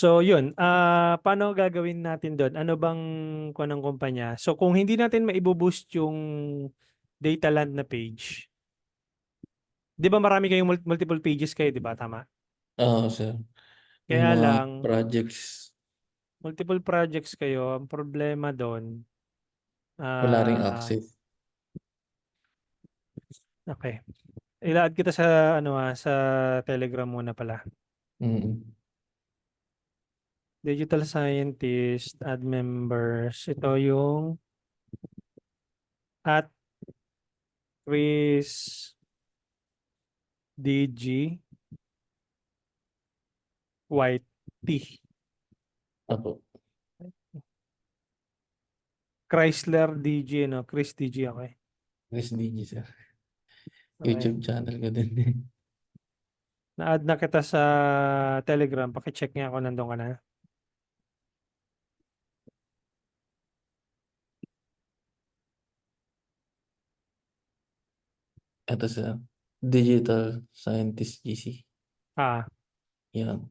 So yun, paano gagawin natin doon? Ano bang kuha ng kumpanya? So kung hindi natin maibuboost yung Dataland na page, 'di ba marami kayong multiple pages kayo, 'di ba? Tama. Oo, sir. May Kaya mga lang, projects, multiple projects kayo, ang problema doon, wala ring ah, access. okay. Ila-add kita sa sa Telegram muna pala. Mm. Digital Scientist, add members. Ito yung at Chris DG White T. Apo. Chrysler DG, no? Chris DG, okay. Chris DG, sir. Okay. YouTube channel ko din. Na-add na kita sa Telegram. Pakicheck nga kung nandun ka na. Ito, sir. Digital Scientist GC. Ah, Yan.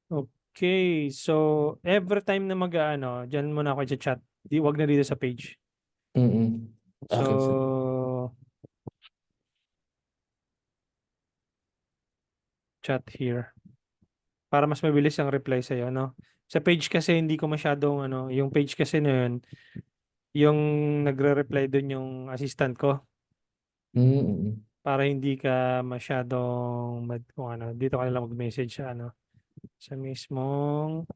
okay. So, every time na mag-ano, dyan muna ako i-chat. Wag na dito sa page. Mm. Akin, sir. So, chat here. Para mas mabilis ang reply sa'yo, no? Sa page kasi hindi ko masyadong yung page kasi na yun, yung nagre-reply doon yung assistant ko Mm. para hindi ka masyadong kung dito ka na lang mag-message sa sa mismong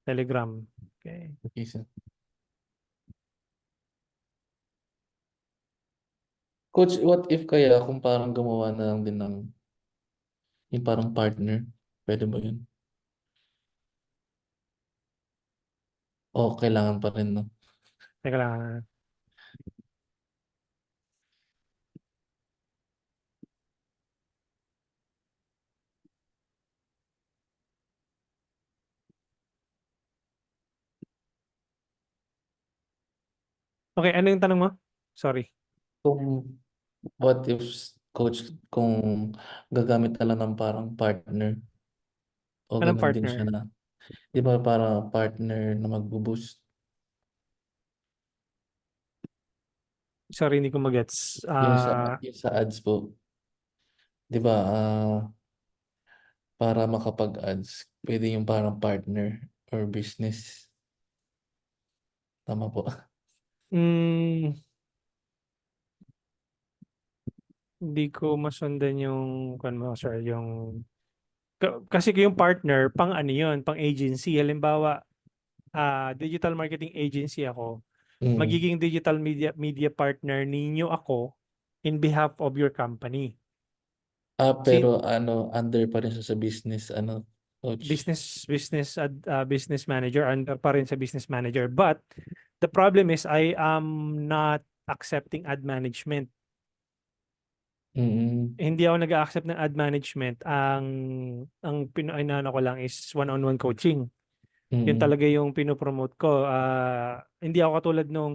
Telegram. Okay. Okay, sir. Coach, what if kaya kung parang gumawa na lang din ng yung parang partner? Pwede ba yun? O kailangan pa rin, no? Teka lang. Okay, ano yung tanong mo? Sorry. Kung what if, coach, kung gagamit na lang ng parang partner o Anong ganun din siya partner? na, di ba parang partner na magbo-boost Sorry, hindi ko magets. yung sa ads po. Di ba, para makapag-ads, pwede yung parang partner or business. Tama po. mm, hindi ko masundan yung sir, yung kasi yung partner pang ano yun, pang agency. Halimbawa, digital marketing agency ako. Mm. Magiging digital media partner ninyo ako in behalf of your company. Pero Si ano, under pa rin siya sa business, ano, coach. business manager under pa rin sa business manager. But the problem is I am not accepting ad management. Mm. Hindi ako nag-accept ng ad management. Ang pinaano ko lang is one-on-one coaching. Yun Mm. talaga yung pinopromote ko. Hindi ako katulad nung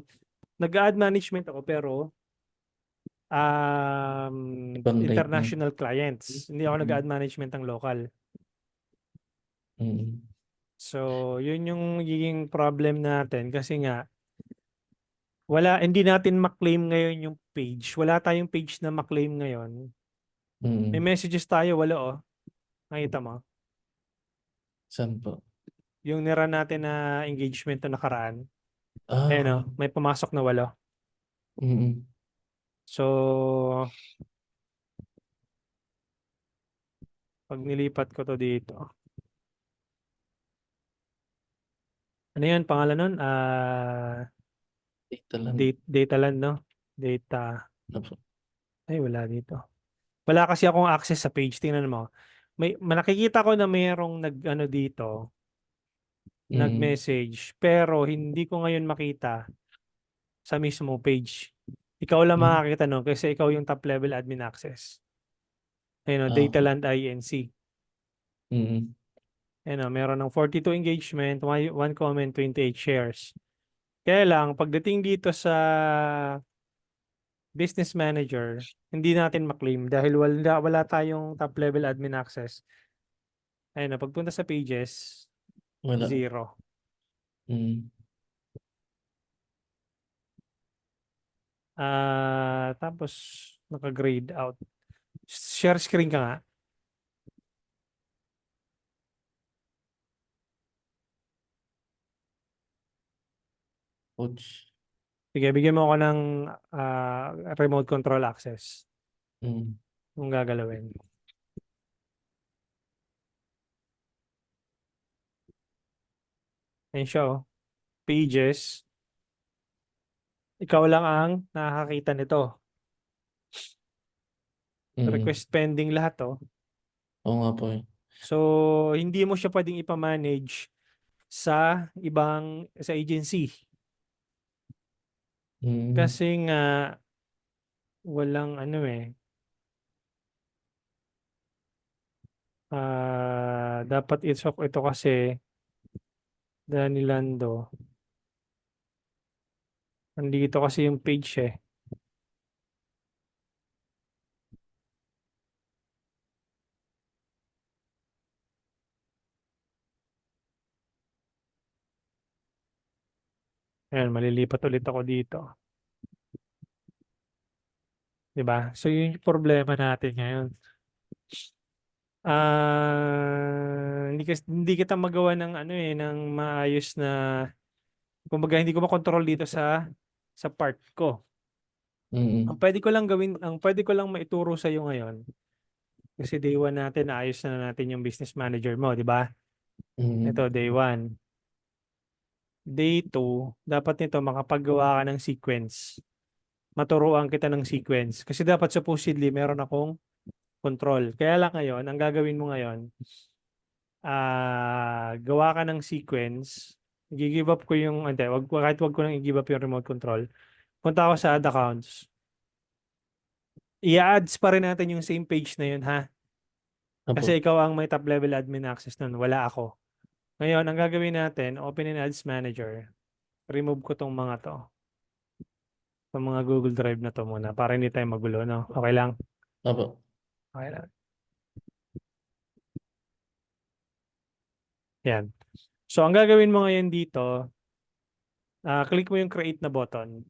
nag-ad management ako pero Ibang rate na. international clients. Hindi ako nag-ad Mm. management ng local. Mm. So, yun yung magiging problem natin kasi nga hindi natin ma-claim ngayon yung page. Wala tayong page na ma-claim ngayon. May Mm. messages tayo, wala oh. Nakita mo? Saan po? Yung nira natin na engagement na nakaraan. Ayun oh, Okay. may pumasok na walo. Mm. So, pag nilipat ko to dito. Ano yun? Pangalan nun? Data lang. Data land, no? Data. Ano po? Ay, wala dito. Wala kasi akong access sa page. Tingnan mo. Nakikita ko na mayroong dito, Mm. nag-message, pero hindi ko ngayon makita sa mismo page. Ikaw lang Mm. makakita nun kasi ikaw yung top level admin access. Ayun o, Okay. Dataland INC. Mm. Ayun o, meron ng 42 engagement, one comment, 28 shares. Kaya lang, pagdating dito sa business manager, hindi natin maklaim dahil wala tayong top level admin access. Ayun na, pagpunta sa pages, Wala. 0. Mm. Tapos naka-grade out. Share screen ka nga. Coach. Sige, bigyan mo ako ng remote control access Mm. kung gagalawin. Ayun siya, oh. Pages. Ikaw lang ang nakakakita nito. Mm. Request pending lahat, oh. Oo nga po eh. So, hindi mo siya pwedeng ipamanage sa agency. Mm. Kasi nga, walang ano eh. Dapat ito kasi, Danny Lando. Nandito kasi yung page eh. Ayan, malilipat ulit ako dito. 'Di ba? So, yun yung problema natin ngayon. Hindi kita magawa ng ano eh, ng maayos na, kumbaga hindi ko makontrol dito sa part ko. Mm. Ang pwede ko lang maituro sa iyo ngayon, kasi day 1 natin, naayos na natin yung business manager mo, di ba? Mm. Ito, day 1. Day 2, dapat nito makapaggawa ka ng sequence. Maturuan kita ng sequence. Kasi dapat supposedly meron akong control. Kaya lang ngayon, ang gagawin mo ngayon, gawa ka ng sequence. Gi-give up ko yung, hindi, wag ko nang i-give up yung remote control. Punta ako sa add accounts. I-ads pa rin natin yung same page na yun, ha? Kasi Apo. ikaw ang may top level admin access nun. Wala ako. Ngayon, ang gagawin natin, open in ads manager. Remove ko tong mga to. Itong mga Google Drive na to muna para hindi tayo magulo, no? Okay lang? Apo. Okay lang. Yan. So, ang gagawin mo ngayon dito, click mo yung create na button.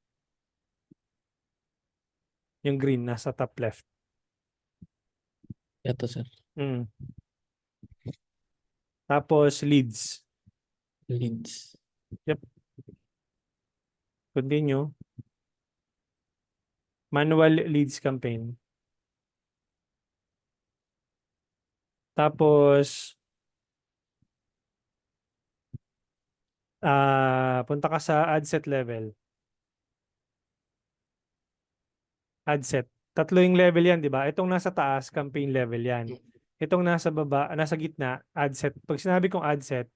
Yung green, nasa top left. Ito sir. Mm. Tapos, leads. Leads. Yep. Continue. Manual leads campaign. Tapos, punta ka sa ad set level. Ad set. Tatlo yung level yan, di ba? Itong nasa taas, campaign level yan. Itong nasa baba, nasa gitna, ad set. Pag sinabi kong ad set,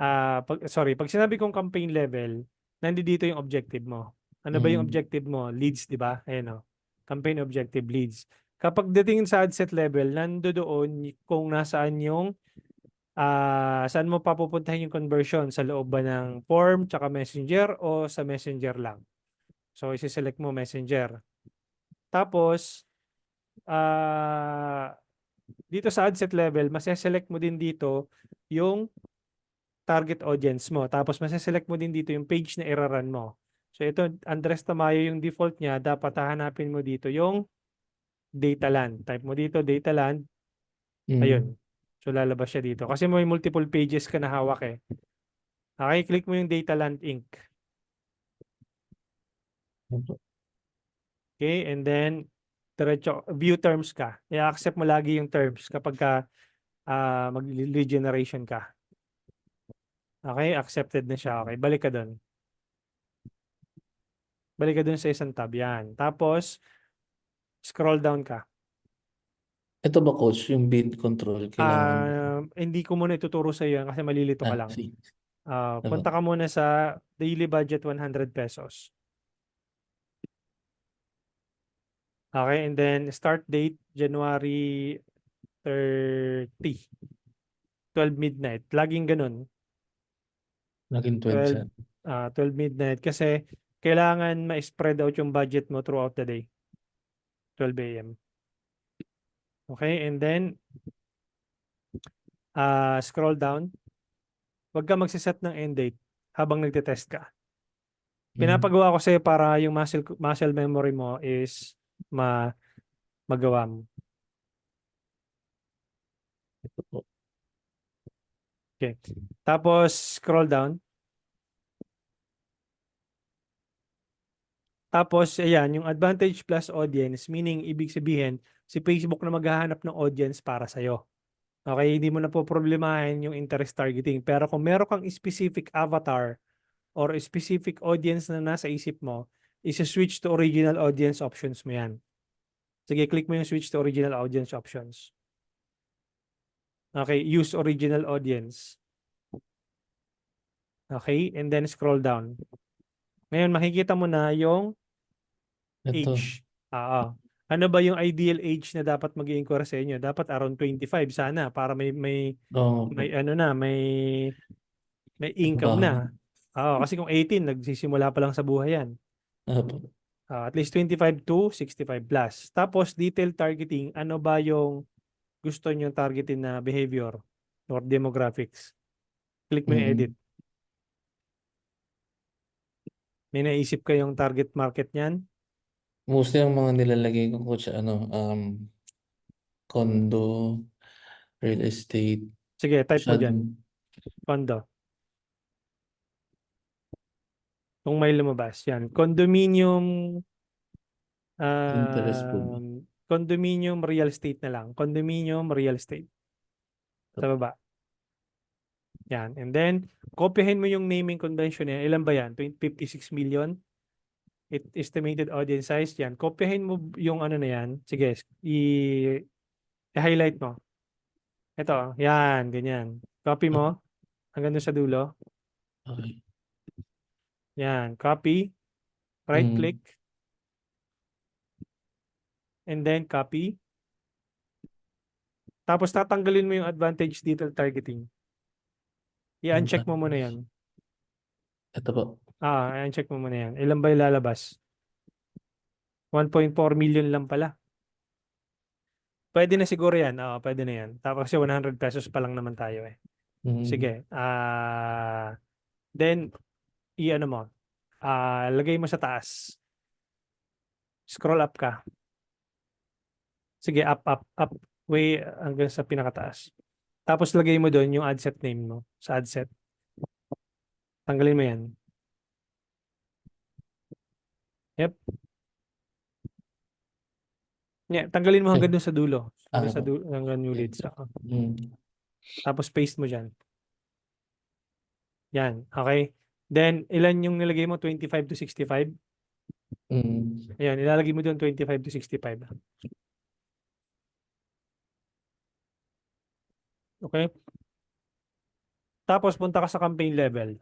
pag sinabi kong campaign level, nandito yung objective mo. Ano ba yung Mm. objective mo? Leads, di ba? Ayan o. Campaign objective, leads. Kapag dating sa ad set level, nando doon kung nasaan yung saan mo papupuntahin yung conversion, sa loob ba ng form tsaka messenger o sa messenger lang. So, isi-select mo messenger. Tapos, dito sa ad set level, select mo din dito yung target audience mo. Tapos, select mo din dito yung page na iraran mo. So, ito, Andres Tamayo yung default niya. Dapat hahanapin mo dito yung Dataland. Type mo dito, Dataland. Mm. Ayun. So, lalabas siya dito. Kasi may multiple pages ka na hawak eh. Okay, click mo yung Dataland Inc. Apo. Okay, and then diretso view terms ka. I-accept mo lagi yung terms kapag ka mag-lead generation ka. Okay, accepted na siya. Okay, balik ka doon. Balik ka doon sa isang tab. Yan. Tapos, scroll down ka. Ito ba coach, yung bid control, kailangan Hindi ko muna ituturo sa iyo yan kasi malilito ka lang. see. Punta Apo. ka muna sa daily budget 100 pesos. Okay, and then start date January 30, 12 midnight. Laging ganun. Naging 20 12, sir. 12 midnight kasi kailangan ma-spread out yung budget mo throughout the day. 12 a.m. Okay, and then scroll down. Huwag ka magsiset ng end date habang nagte-test ka. Mm. Pinapagawa ko sa'yo para yung muscle memory mo is magawa mo. Ito po. Okay. Tapos, scroll down. Tapos, ayan, yung advantage plus audience, meaning, ibig sabihin, si Facebook na maghahanap ng audience para sa'yo. Okay, hindi mo na po problemahin yung interest targeting. Pero kung meron kang specific avatar or specific audience na nasa isip mo, isi-switch to original audience options mo yan. Sige, click mo yung switch to original audience options. Okay, use original audience. Okay, and then scroll down. Ngayon, makikita mo na yung Ito. age. Ano ba yung ideal age na dapat mag-i-inquire sa inyo? Dapat around 25 sana para Oo po. may ano na, may income Trabaho. na. Kasi kung 18, nagsisimula pa lang sa buhay yan. Opo. At least 25 to 65 plus. Tapos detailed targeting, ano ba yung gusto nyo targetin na behavior or demographics? Click mo yung edit. Mm. May naisip kayong target market niyan? Mostly ang mga nilalagay ko, coach, condo, real estate, Sige, type mo dyan. masyadong Condo. Kung may lumabas. Yan. Condominium, Pinterest po. condominium real estate na lang. Condominium real estate. Sa baba. Yan. And then, kopyahin mo yung naming convention niya. Ilan ba yan? 56 million? Estimated audience size. Yan. Kopyahin mo yung ano na yan. Sige, i-highlight mo. Ito. Yan. Ganyan. Copy Ah, mo. Hanggang doon sa dulo. okay. Yan. Copy. Right Mm. click. And then copy. Tapos tatanggalin mo yung advantage detail targeting. I-uncheck mo muna yan. Ito po. I-uncheck mo muna yan. Ilan ba yung lalabas? 1.4 million lang pala. Pwede na siguro yan. Pwede na yan. Tapos kasi 100 pesos pa lang naman tayo eh. Mm. Sige. Then, i-ano mo. Lagay mo sa taas. Scroll up ka. Sige, up, up, up. Way hanggang sa pinakataas. Tapos lagay mo doon yung ad set name mo. Sa ad set. Tanggalin mo yan. Yep. Yeah, tanggalin mo hanggang doon sa dulo. Hanggang sa Ano po? dulo, hanggang new leads. Mm. Tapos paste mo dyan. Yan. Okay. Then, ilan yung nilagay mo? 25 to 65? Mm. Ayan, ilalagay mo doon 25 to 65. Okay? Tapos, punta ka sa campaign level.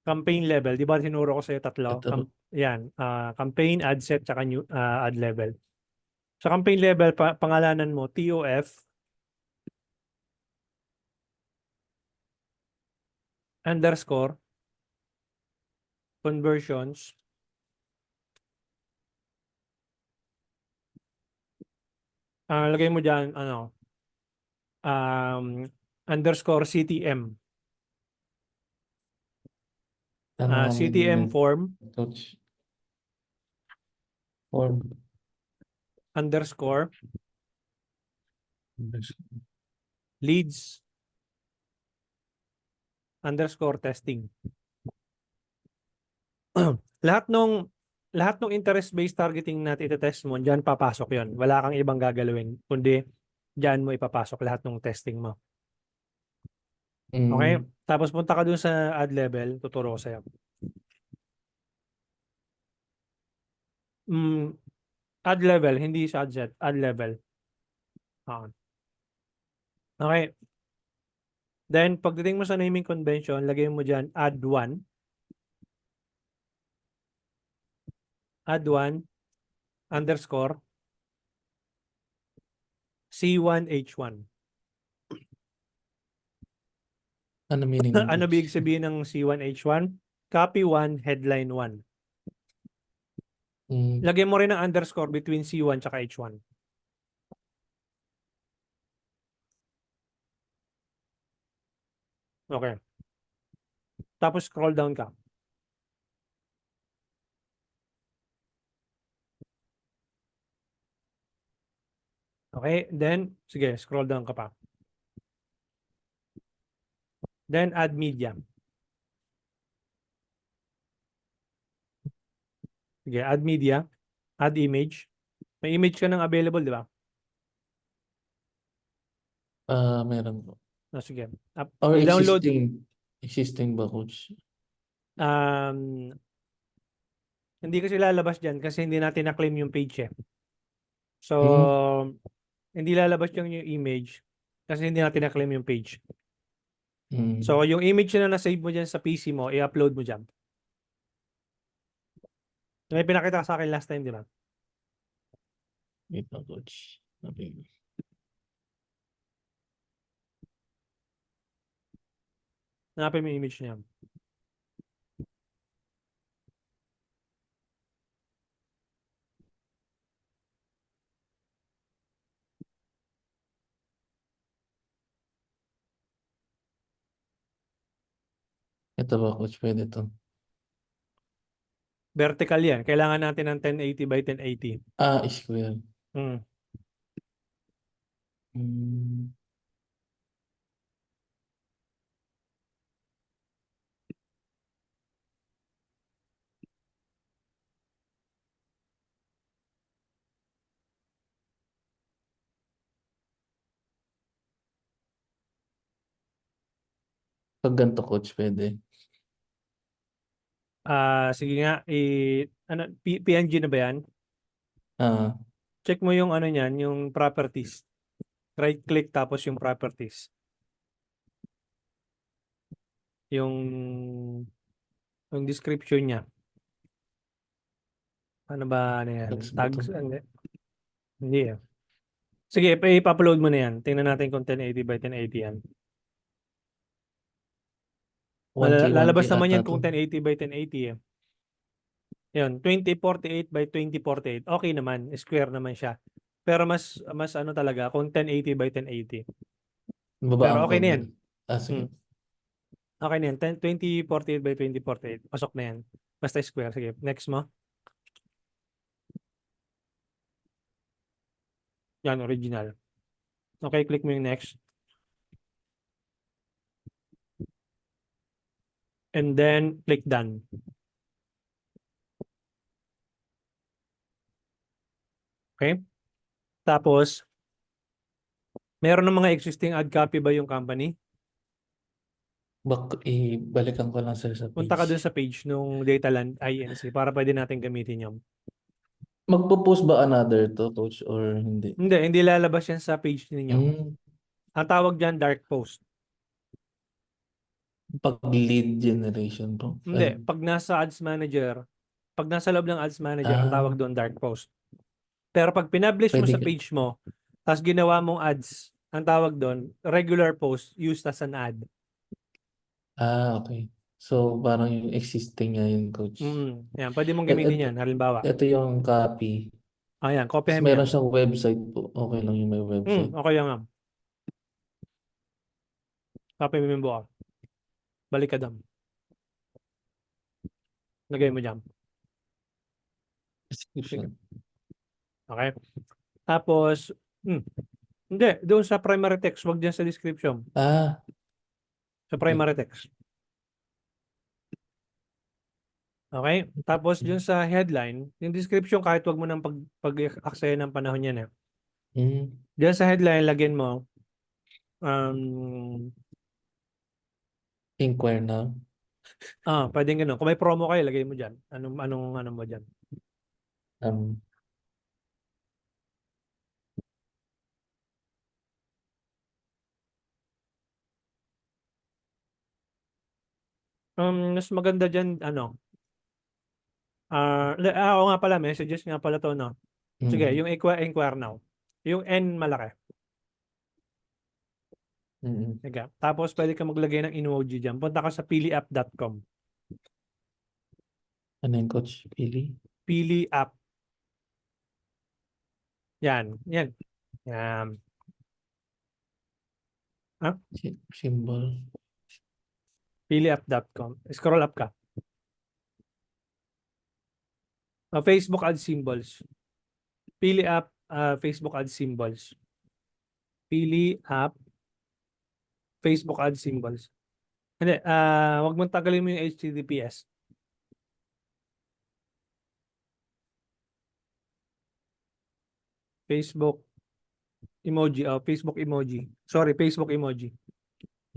Campaign level, di ba tinuro ko sa'yo tatlo? Ito po. Yan. Campaign, ad set, tsaka new, ad level. Sa campaign level, pangalanan mo, TOF, underscore, conversions, lagay mo dyan, underscore CTM. Ano nga meaning CTM nun, form, coach? Form. underscore, leads, underscore testing. lahat ng interest-based targeting natin ite-test mo, diyan papasok 'yon. Wala kang ibang gagalawin kundi diyan mo ipapasok lahat ng testing mo. Okay? Mm. Tapos punta ka dun sa ad level, tuturo ko sa'yo. Mm, ad level, hindi sa ad set, ad level. Okay. Then, pagdating mo sa naming convention, lagay mo dyan, add1, underscore, C1H1. Ano meaning nun, Ano coach? big sabihin ng C1H1? Copy 1, headline 1. Mm. Lagyan mo rin ng underscore between C1 tsaka H1. Okay. Tapos scroll down ka. Okay, then, sige, scroll down ka pa. Then, add media. Sige, add media, add image. May image ka nang available, di ba? Meron po. Sige. Or I-download. existing ba, coach? Um, hindi kasi lalabas dyan kasi hindi natin na-claim yung page eh. Mm. So, hindi lalabas yung image kasi hindi natin na-claim yung page. So, Mm. yung image na na-save mo dyan sa PC mo, i-upload mo dyan. May pinakita ka sa akin last time, di ba? Wait lang, coach. Okay. Hanapin mo yung image niya. Ito ba, coach? Pwede to. Vertical yan. Kailangan natin ng 1080 by 1080. Square. Hmm. Mm. Pag ganito, coach, pwede. Sige nga, ano, PNG na ba yan? Ah, Check mo yung ano niyan, yung properties. Right click tapos yung properties. Yung description niya. Ano ba ano yan? text ba to? Tags? Hindi. Hindi eh. Sige, i-upload mo na yan. Tingnan natin kung 1080 by 1080 yan. 1K, 1K Lalabas naman ata yan to. kung 1080 by 1080 eh. Yun, 2048 by 2048. Okay naman, square naman siya. Pero mas ano talaga kung 1080 by 1080. Baba Pero ang okay na yan. konti. Sige. Hmm. Okay na yan. 2048 by 2048. Pasok na yan. Basta square. Sige, next mo. Yan, original. Okay, click mo yung next. And then, click done. Okay? Tapos, meron ng mga existing ad copy ba yung company? Ibalikan ko lang sir sa Punta ka dun page. sa page nung Dataland INC para pwede natin gamitin yun. Magpo-post ba another to, coach, or hindi? Hindi lalabas yan sa page ninyo. Mm. Ang tawag dyan, dark post. Pag lead generation po. Hindi, pag nasa loob ng ads manager, ang tawag Ah, doon dark post. Pero pag pinublish mo pwede sa ka. page mo, tapos ginawa mong ads, ang tawag doon, regular post used as an ad. Okay. So, parang yung existing niya yun, coach. Yan, pwede mong gamitin Ito, yan. Halimbawa, ito yung copy. ayan, Tapos kopyahin mo yan. meron siyang website po. Okay lang yung may website. Okay yan, ma'am. Copy mo yung buka. Balik ka doon. Lagay mo dyan. Sige. Description. Okay? Tapos, hindi, doon sa primary text, wag dyan sa description. Ah, Sa okay. primary text. Okay? Tapos dun sa headline, yung description kahit wag mo nang pag-aksaya ng panahon yan eh. Mm, Diyan sa headline, lagyan mo, um, inquire now. pwedeng ganun. Kung may promo kayo, lagay mo dyan. Anong mo dyan? Um, Mas maganda dyan, oo nga pala, messages nga pala to, no? Sige, mm, yung inquire now. Yung N malaki. mm. Sige. Tapos pwede ka maglagay ng emoji dyan. Punta ka sa piliapp.com. Ano yung coach? Pili? Pili app. Yan. Yan. Yan. Ah, Symbol. Piliapp.com. Scroll up ka. Facebook ad symbols. Pili app, Facebook ad symbols. Pili app, Facebook ad symbols. Hindi, wag mong tagalin mo yung HTTPS. Facebook emoji, Facebook emoji. Sorry, Facebook emoji.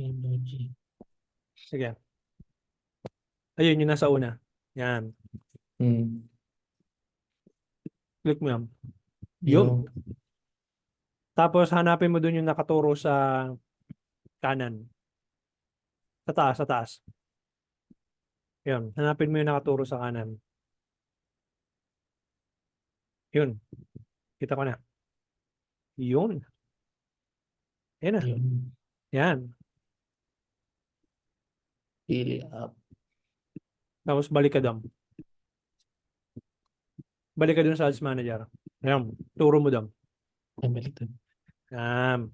Emoji. Sige. Ayun, yung nasa una. Yan. Hmm. Click mo yan. Yun. Yung Tapos hanapin mo dun yung nakaturo sa kanan. Sa taas, sa taas. Yun. Hanapin mo yung nakaturo sa kanan. Yun. Kita ko na. Yun. Yan na. yung Yan. pili app. Tapos balik ka doon. Balik ka doon sa ads manager. Yan. Turo mo doon. Ay, baliktad. Yan.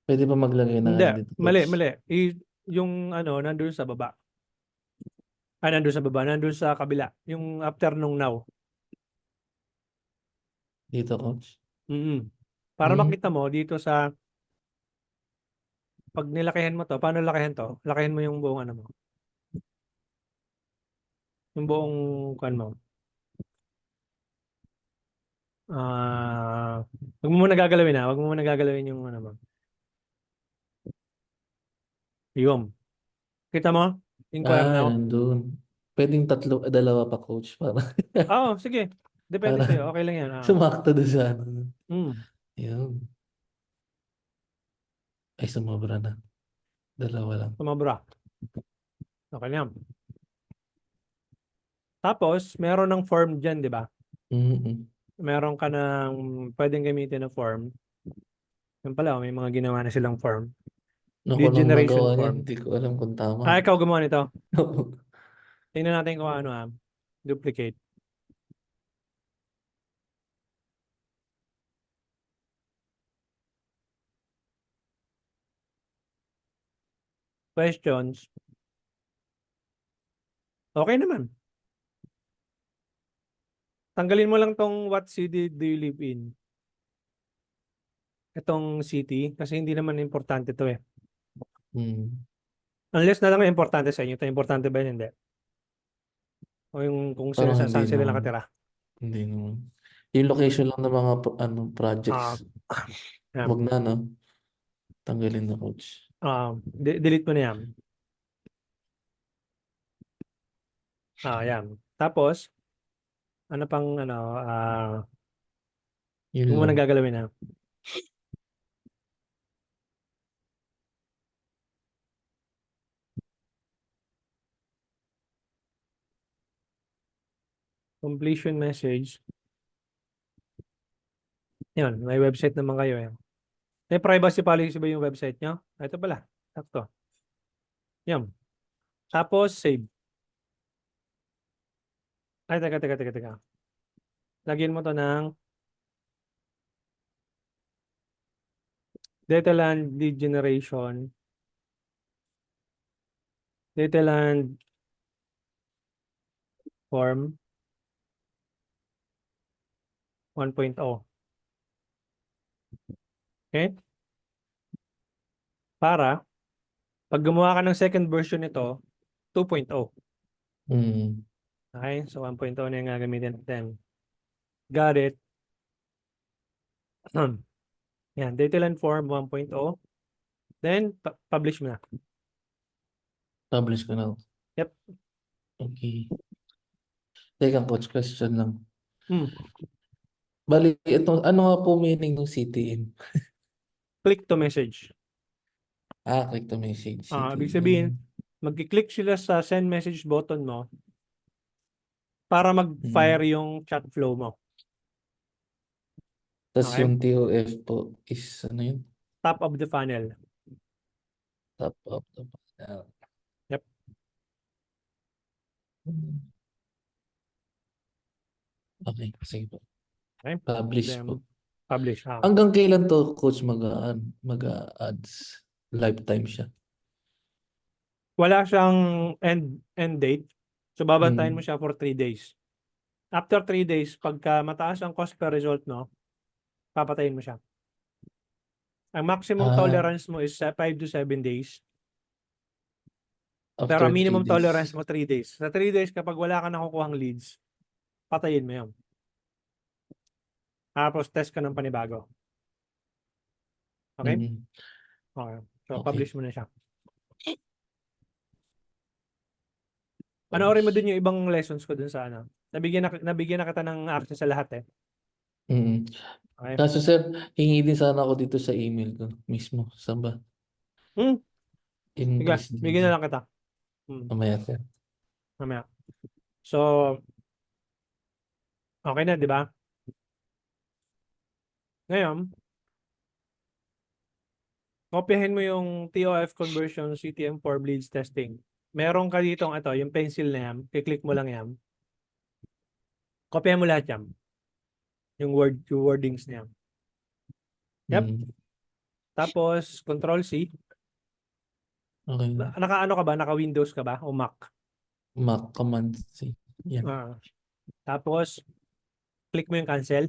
Pwede ba maglagay ng Hindi. ano dito, Mali, coach? mali. Yung ano, nandun sa baba. Nandun sa baba. Nandun sa kabila. Yung after nung now. Dito, coach? Para Hmm. makita mo dito sa pag nilakihan mo to, paano lakihan to? Lakihan mo yung buong ano mo. Yung buong kan mo. Wag mo muna gagalawin ha. Wag mo muna gagalawin yung ano mo. Yung. Kita mo? Inquire Ah, now. nandun. Pwedeng dalawa pa, coach, para, Sige. Depende para sa'yo. Okay lang yan. sumakto doon sa ano. Mm. Yun. Ay, sumobra na. Dalawa lang. Tumabra. Okay lang yan. Tapos, meron ng form dyan, di ba? Mm-mm. Meron ka ng pwedeng gamitin na form. Yan pala, may mga ginawa na silang form. Naku, Lead nung generation nagawa niya, form. hindi ko alam kung tama. Ikaw gumawa nito. Tingnan natin kung ano duplicate. Questions. Okay naman. Tanggalin mo lang tong what city do you live in? Itong city. Kasi hindi naman importante to eh. Hmm. Unless na lang importante sa inyo. Ito importante ba yun? Hindi. O yung kung sila Parang hindi saan sila naman. nakatira. Hindi naman. Yung location lang ng mga Ah, projects. yan. Wag na, no? Tanggalin na, coach. Delete mo na yan. Yan. Tapos, ano pang ano, Yun kung mo nang lang. gagalawin na. Completion message. Yan, may website naman kayo. Yan. May privacy policy ba yung website nyo? Ito pala. Sakto. Yan. Tapos, save. Ay, teka. Lagyan mo to ng Dataland lead generation. Dataland form 1.0. Okay? Para, pag gumawa ka ng second version nito, 2.0. Hmm. Okay? So, 1.0 na yung gagamitin natin. Got it. Yan, Dataland form 1.0. Then, publish mo na. Publish ko na. Yep. Okay. Teka, coach, question lang. Hmm. Bali, ito, ano nga po meaning ng CTM? Click to message. Click to message, Ibig CTM. sabihin, magki-click sila sa send message button mo para Hmm. mag-fire yung chat flow mo. Tapos Okay? yung TOF po is, ano yun? Top of the funnel. Top of the panel. Yep. Okay, sige po. Okay? Publish Then, po. publish. Hanggang kailan to, coach, mag-ads? Lifetime siya. Wala siyang end date. So, babantayan mo Mm. siya for 3 days. After 3 days, pagka mataas ang cost per result, no, papatayin mo siya. Ang maximum Ah, tolerance mo is 5 to 7 days. Pero after ang three minimum tolerance days. mo 3 days. Sa 3 days, kapag wala ka nakukuhang leads, patayin mo yun. Tapos test ka ng panibago. Okay? Mm. Okay. So, Okay. publish mo na siya. Panoorin mo Publish. din yung ibang lessons ko dun sa ano. Nabigyan na kita ng access sa lahat eh. Mm. Okay? Kaso sir, hingi din sana ako dito sa email ko mismo. Saan ba? Hmm. Sige, Increase din bigyan siya. na lang kita. Hmm. Mamaya sir. Mamaya. So, okay na, di ba? Ngayon, kopyahin mo yung TOF conversion CTM4 bleeds testing. Meron ka ditong ito, yung pencil na yan. I-click mo lang yan. Kopyahin mo lahat yan. Yung wordings na yan. Yep. Mm. Tapos, Control C. Okay. Naka-ano ka ba? Naka-Windows ka ba? O Mac? Mac command C. Yan. Ah. Tapos, click mo yung cancel.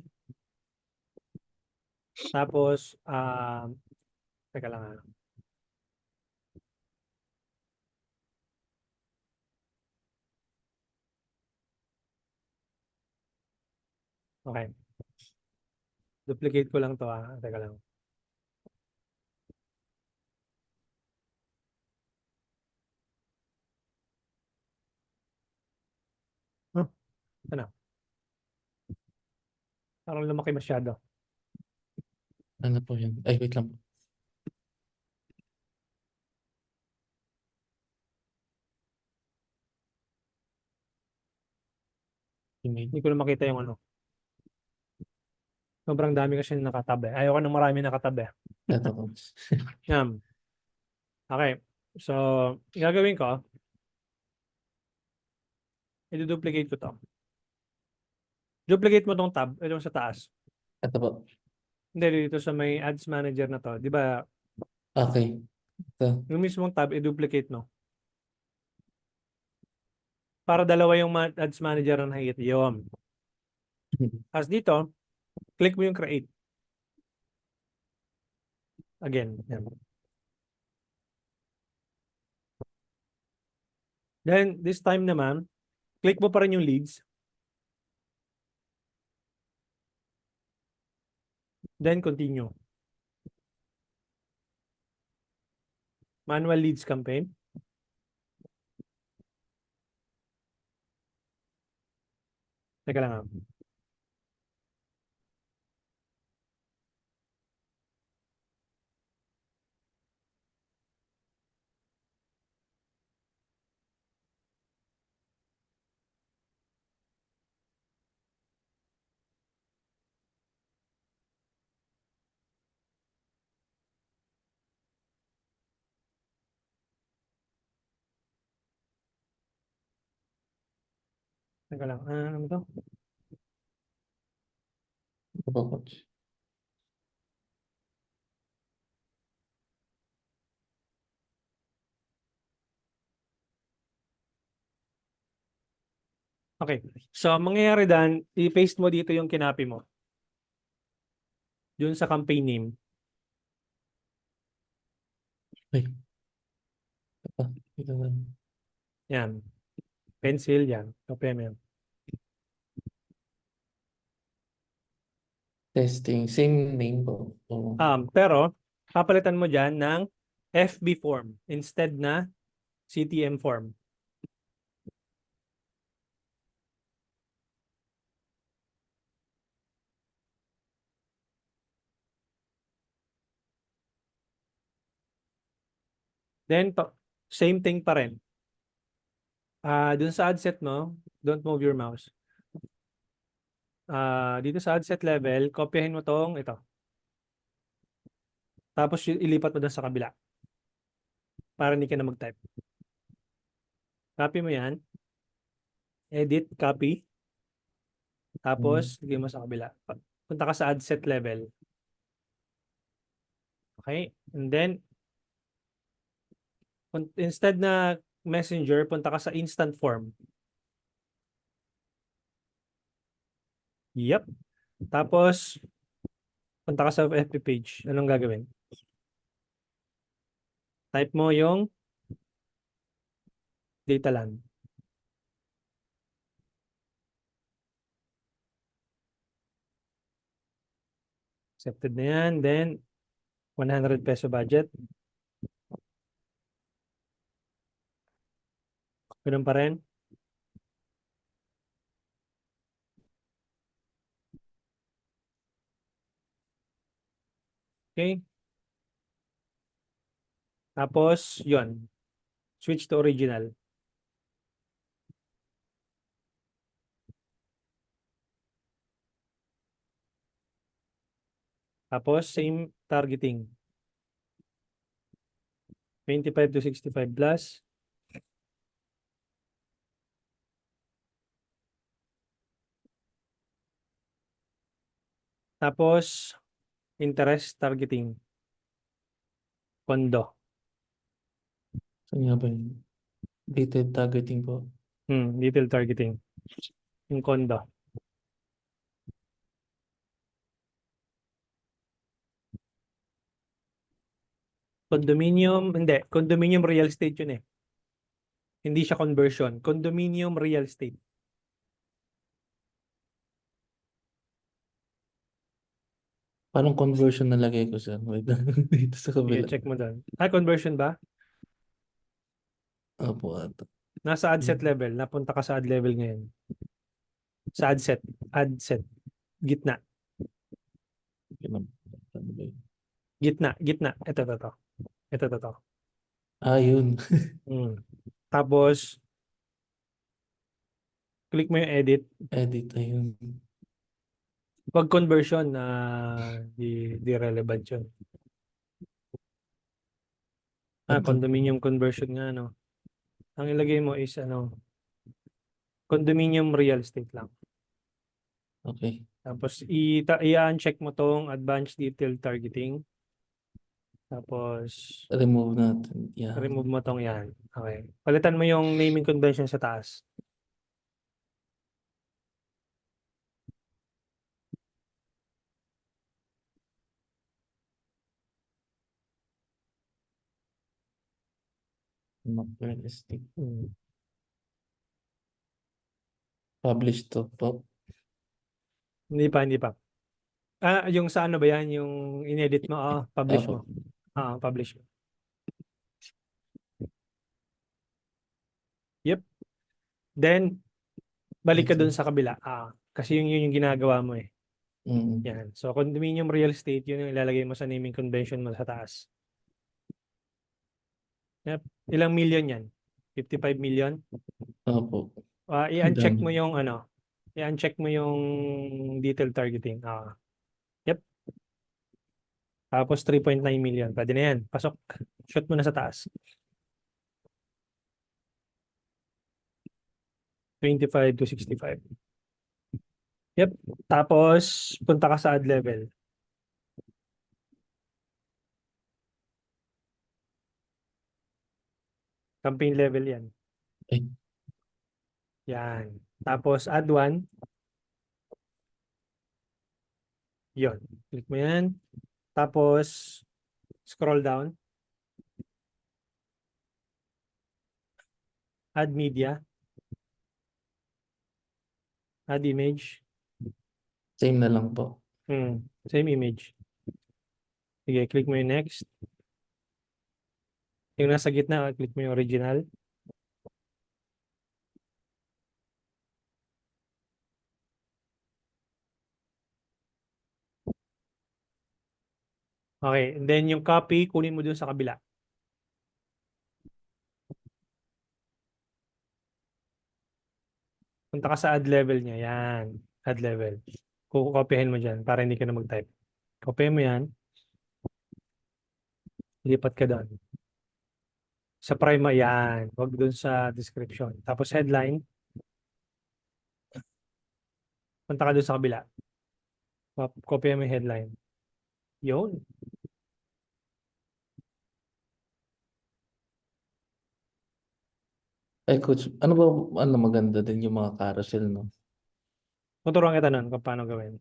Tapos, teka lang. Okay. Duplicate ko lang to Teka lang. Huh, ito na. Parang lumaki masyado. Ano po yan? Ay, wait lang. Email. Hindi ko na makita yung ano. Sobrang dami kasi nakatabi. Ayoko ng marami nakatabi. Ito po. Yan. Okay. So, gagawin ko, i-duplicate ko to. Duplicate mo tong tab, itong sa taas. Ito po. Hindi, dito sa may ads manager na to. Di ba, Okay. Ito. yung mismong tab, i-duplicate mo. Para dalawa yung ads manager na nakikita. Yun. As dito, click mo yung create. Again. Yan. Then, this time naman, click mo pa rin yung leads. Then, continue. Manual leads campaign. Teka lang Teka lang. Ano to? Ito po, coach. Okay. So, mangyayari dan, i-paste mo dito yung kinapi mo. Dun sa campaign name. Ay. Ito pa. Ito na. Yan. Pencil yan. Kopya mo yan. Testing. Same name po. Oh. Pero, papalitan mo dyan ng FB form instead na CTM form. Then, same thing pa rin. Dun sa ad set mo, don't move your mouse. Dito sa ad set level, kopyahin mo tong ito. Tapos ilipat mo dun sa kabila. Para hindi ka na mag-type. Copy mo yan. edit, copy, tapos Mm. lagay mo sa kabila. Punta ka sa ad set level. Okay? And then, instead na messenger, punta ka sa instant form. Yep. Tapos, punta ka sa FB page. Anong gagawin? Type mo yung data land. Accepted na yan. Then, 100 peso budget. Ganun pa rin. Okay? Tapos, yon, switch to original. Tapos, same targeting. 25 to 65 plus. Tapos, interest targeting. Kondo. Saan nga ba yun? Detailed targeting po. Detail targeting. Yung kondo. Condominium, hindi. Condominium real estate yun eh. Hindi siya conversion. Condominium real estate. Parang conversion na lagay ko sir. Wait lang. Dito sa Sige, kabila. check mo doon. Conversion ba? Opo ata. Nasa ad set Yun. level. Napunta ka sa ad level ngayon. Sa ad set. Ad set. Gitna. Ano ba yun? Gitna. Gitna. Ito. Ito. Ah, yun. Hmm. Tapos, click mo yung edit. Edit, ayun. Pag conversion na di relevant yun. Ito. Condominium conversion nga, no. Ang ilagay mo is, condominium real estate lang. Okay. Tapos, i-uncheck mo tong advanced detail targeting. Tapos, Remove natin. Yan. remove mo tong yan. Okay. Palitan mo yung naming convention sa taas. Not realistic. Hmm. Publish to po. Hindi pa. Yung sa ano ba yan? Yung inedit mo, publish mo. Apo. Publish mo. Yep. Then, balik ka Ito. dun sa kabila. Kasi yun yung ginagawa mo eh. Mm. Yan. So, condominium real estate, yun yung ilalagay mo sa naming convention mo sa taas. Yep. Ilang million yan? 55 million? Opo. Ang I-uncheck dami. mo yung i-uncheck mo yung detail targeting. Yep. Tapos 3.9 million. Pwede na yan. Pasok. Shoot mo na sa taas. 25 to 65. Yep. Tapos, punta ka sa ad level. Campaign level yan. Ay, Yan. Tapos, add one. Yun. Click mo yan. Tapos, scroll down. Add media. Add image. same na lang po. Same image. Sige, click mo yung next. Yung nasa gitna, click mo yung original. Okay. And then yung copy, kunin mo dun sa kabila. Punta ka sa ad level niya. Yan. Ad level. Kukopyahin mo dyan para hindi ka na mag-type. Kopyahin mo yan. Lipat ka doon. Sa prime, yan. Huwag doon sa description. Tapos headline. Punta ka doon sa kabila. Copy mo yung headline. Yun. Ay, coach, ano ba, ano maganda din yung mga carousel, no? Tuturuan kita nun kung paano gawin.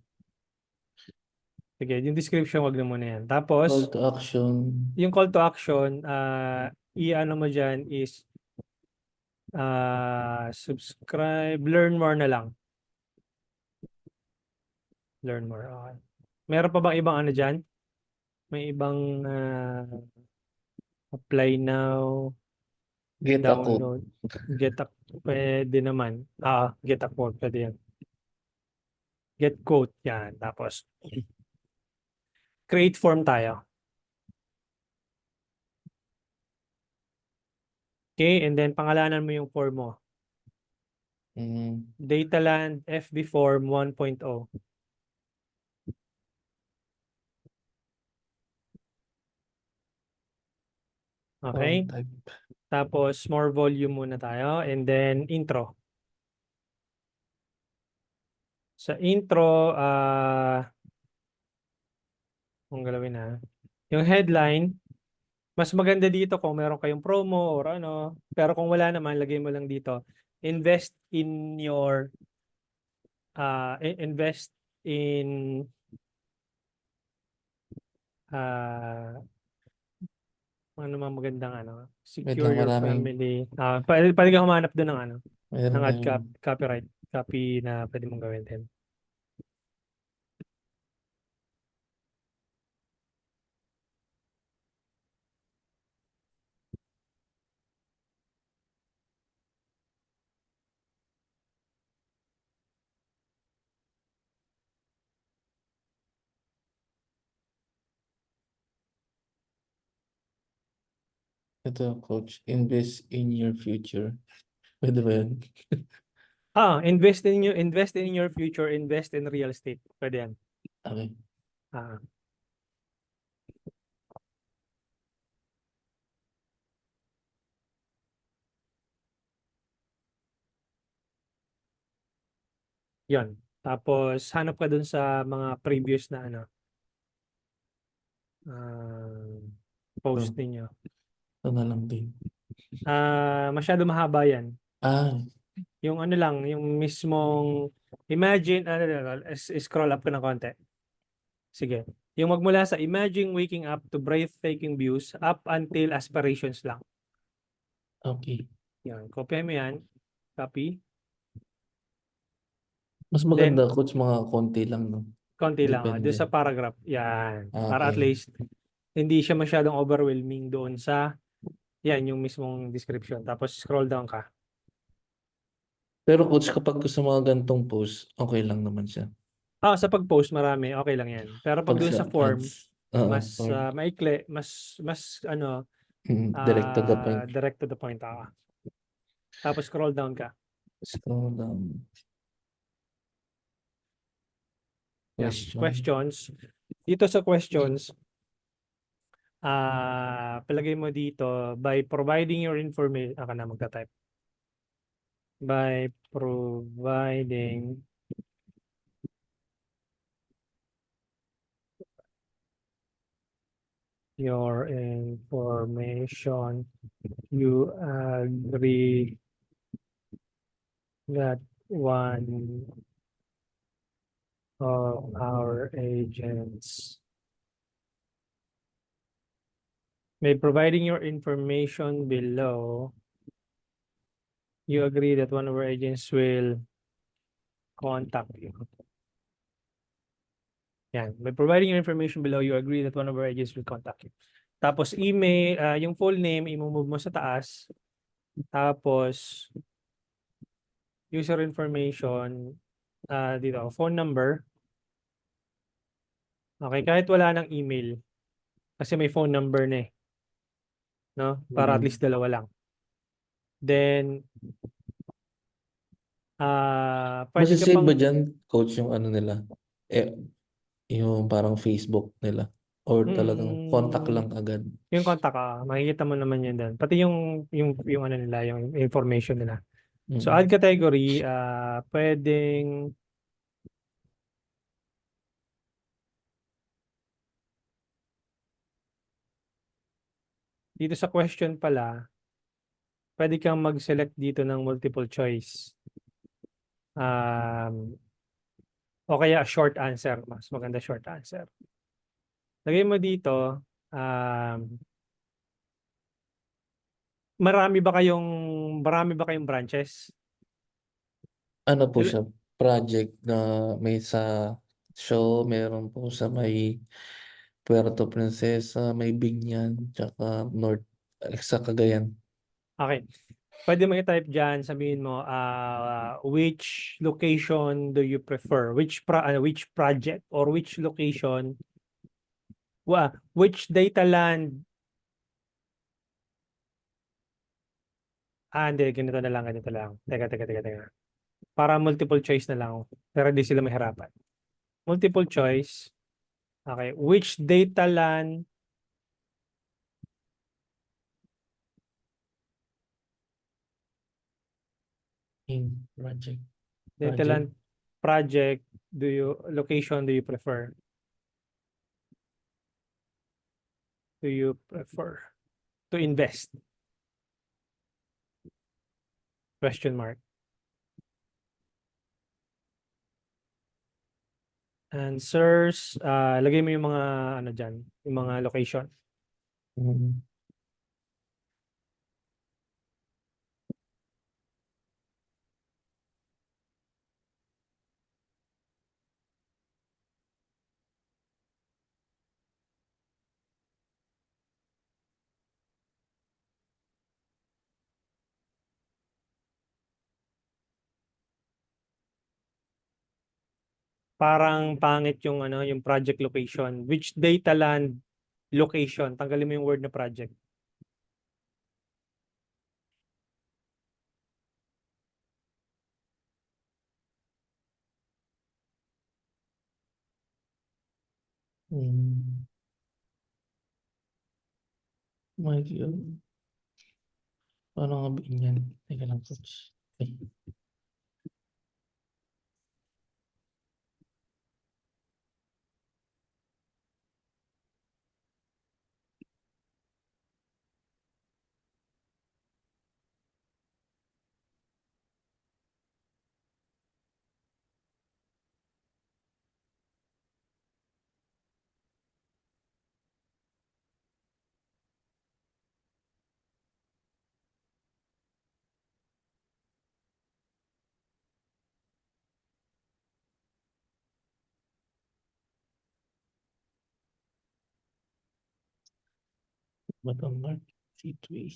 Sige, yung description, wag na muna yan. Call Tapos, to action. yung call to action, i-ano mo dyan is subscribe, learn more na lang. Learn more. Okay. Meron pa bang ibang ano dyan? May ibang apply now, Get a code. download, get a, pwede naman. Get a quote, pwede yan. Get quote, yan. Tapos, create form tayo. Okay, and then pangalanan mo yung form mo. Mm, Dataland FB Form 1.0. form Okay? type. Tapos, more volume muna tayo. And then, intro. Sa intro, kung galawin na. Yung headline, mas maganda dito kung meron kayong promo or ano. Pero kung wala naman, lagay mo lang dito. Invest in your, invest in, ano mga magandang ano. Wait Secure lang, your maraming, family. Pwede ka humanap doon ng ano. Ng meron ad kayong, copyright. Copy na pwede mong gawin din. ito, coach, invest in your future. Pwede ba yun? Invest in your future, invest in real estate. Pwede yan. Okay. Ah, yon. Tapos hanap ka dun sa mga previous na ano ah, post So, ninyo. ito na lang din. Masyado mahaba yan. Ah, Yung ano lang, yung mismong imagine scroll up ko ng konti. Sige. Yung magmula sa imagine waking up to breathtaking views up until aspirations lang. okay. Yan, copy mo yan. Copy. Mas Then maganda, coach, mga konti lang, no? konti lang, Depende. doon sa paragraph. Yan. Para at Okay. least hindi siya masyadong overwhelming doon sa yan yung mismong description. Tapos scroll down ka. Pero coach, kapag sa mga gantong post, okay lang naman siya. Sa pag-post marami, okay lang yan. Pero pag Pag doon sa sa form, ads, oo, mas or maikli, mas ano, direct to the point. direct to the point Tapos scroll down ka. Scroll down. Yan. Question. Questions. Dito sa questions, palagay mo dito, by providing your information, ka na magta-type. By providing your information, you agree that one of our agents by providing your information below, you agree that one of our agents will contact you. Yan. By providing your information below, you agree that one of our agents will contact you. Tapos email, yung full name, i-move mo sa taas. Tapos user information, dito, phone number. Okay, kahit wala ng email. Kasi may phone number na eh. No? Para at Mm. least dalawa lang. Then, pwede ka Masasave ba pang, dyan, coach, yung ano nila? Eh, yung parang Facebook nila? Or talagang contact mm, lang agad? yung contact makikita mo naman yun doon. Pati yung ano nila, yung information nila. So, Mm. add category, pwedeng dito sa question pala, pwede kang mag-select dito ng multiple choice. O kaya short answer. Mas maganda short answer. Lagay mo dito, um, marami ba kayong branches? Ano po Il- siya, project na may sa show, meron po sa may Puerto Princesa, may Binyan, tsaka North, sa Cagayan. Okay. Pwede mo i-type dyan, sabihin mo, which location do you prefer? Which project or which location, which data land, hindi, ganito lang. Teka. Para multiple choice na lang, pero di sila mahirapan. Multiple choice, okay, which data land, In project. data Project. land project location do you prefer? Do you prefer to invest? Question mark. Answers, lagay mo yung mga ano diyan, yung mga location. Mm. Parang pangit yung ano, yung project location. Which data land location? Tanggalin mo yung word na project. Mm. My God. Paano nga Binyan? Teka lang, coach. Ay, Batang Market Gateway.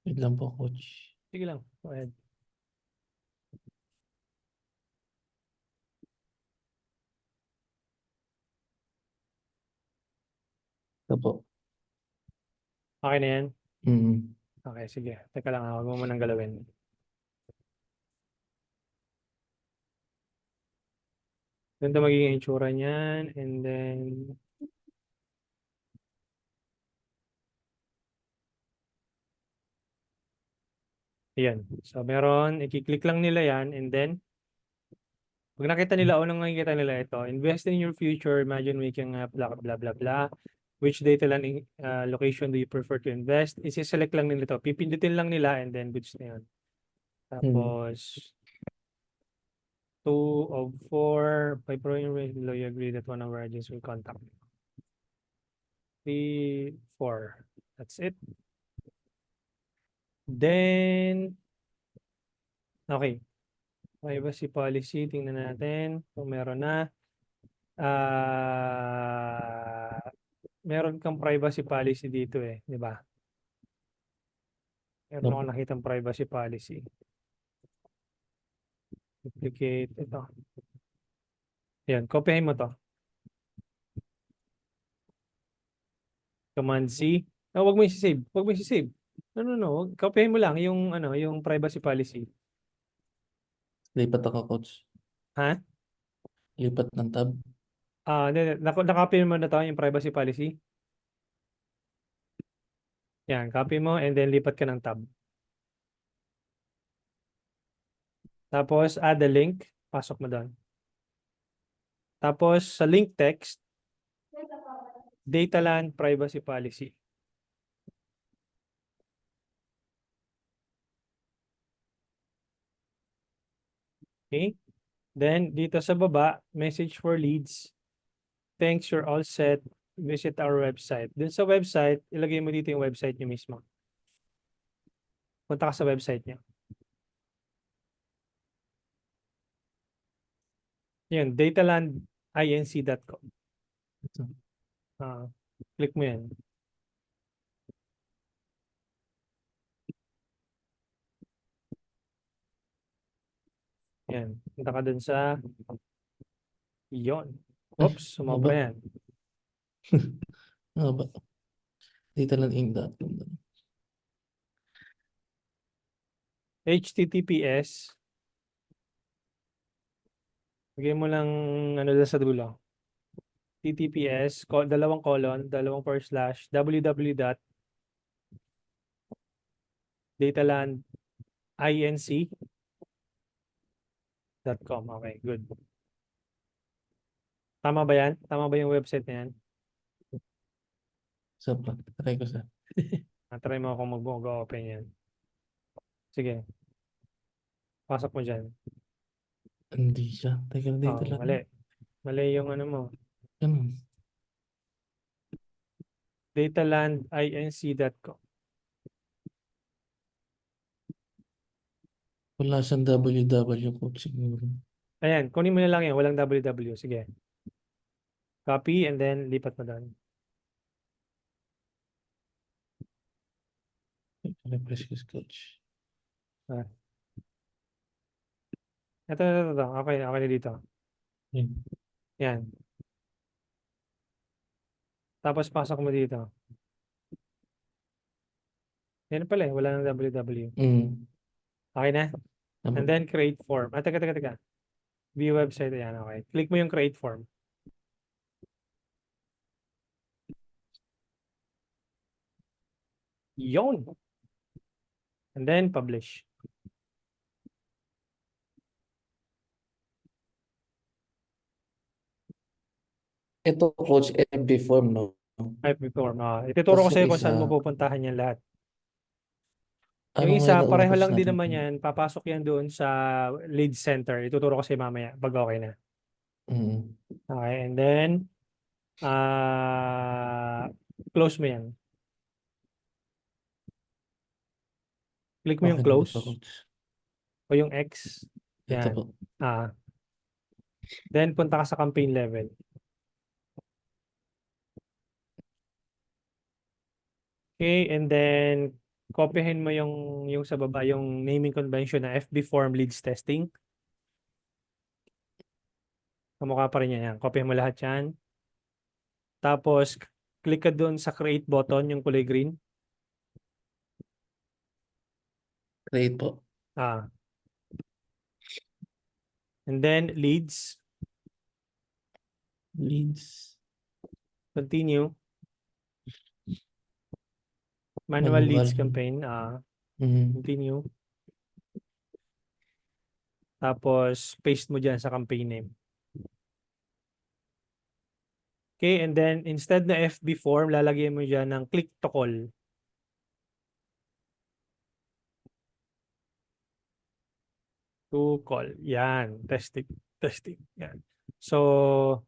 Wait lang po, coach. Sige lang. Go ahead. Ito po. Okay na yan? Mm. Okay, sige. Teka lang, huwag mo munang galawin. Ganito magiging itsura niyan. And then, ayan. So, meron, i-click lang nila yan. And then, pag nakita nila, unang nakikita nila ito, invest in your future, imagine waking up, blah, blah, blah, blah. Which data land location do you prefer to invest? Isi-select lang nila ito. Pipindutin lang nila and then goods na yun. Mm. Tapos, 2 of 4, by program below, you agree that one of our agents will contact you. 3, 4. That's it. Then, okay. Privacy policy, tingnan natin kung meron na. Meron kang privacy policy dito eh, di ba? Meron ako Opo. nakitang privacy policy. Duplicate ito. Yan, kopyahin mo to. Command C. Wag mo i-save. Wag mo i-save. No. Kopyahin mo lang yung ano, yung privacy policy. Lipat ako, coach. Ha? Lipat ng tab. Nakopy mo na to yung privacy policy. Yan, copy mo and then lipat ka ng tab. Tapos add a link, pasok mo doon. Tapos sa link text, Dataland Privacy Policy. Okay? Then dito sa baba, message for leads. Thanks, you're all set. Visit our website. Dun sa website, ilagay mo dito yung website nyo mismo. Punta ka sa website nyo. Yun, datalandinc.com. Ito. Click mo yan. Yan. Punta ka dun sa yon. Oops, Ano ba? sumobra yan. Ano ba? Datalandinc.com. HTTPS. Bigay mo lang ano dun sa dulo. TTPS, dalawang colon, dalawang forward slash, www.datalandinc.com. Okay, good. Tama ba yan? Tama ba yung website na yan? Sa pa. Try ko sa. Try mo akong mag-open yan. Sige, pasok mo dyan. Hindi siya. Teka lang dito lang. Mali. Mali yung ano mo. Ganun. Datalandinc.com. Wala siyang www code siguro. Ayan, kunin mo na lang yan. Walang www. Sige. Copy and then lipat mo doon. Refresh this coach. Ah. Ito. Okay, okay na dito. Yun. Yan. Tapos pasok mo dito. Yan pala eh. Wala nang www. Okay na? And then create form. Teka. View website. Ayan, okay. Click mo yung create form. Yon. And then publish. Ito coach FB form, no? Type form. Ituturo ko Tapos yung sa'yo kung isa, saan mo pupuntahan yan lahat. ano Yung nga yung isa, pareho naubos lang din natin? naman yan. Papasok yan doon sa lead center. Ituturo ko sa'yo mamaya pag okay na. Mm. Okay, and then ah close mo yan. Click mo yung Okay, dito pa close coach. o yung X. Ito Yan. po. Then punta ka sa campaign level. Okay, and then kopyahin mo yung sa baba, yung naming convention na FB form leads testing. Kamukha pa rin yan. Kopyahin mo lahat yan. Tapos, click ka doon sa create button, yung kulay green. Create po. And then leads. Leads. Continue. Manual leads campaign. Mm. Continue. Tapos, paste mo dyan sa campaign name. Okay, and then instead na FB form, lalagyan mo dyan ng click to call. To call. Yan. Testing. Yan. So,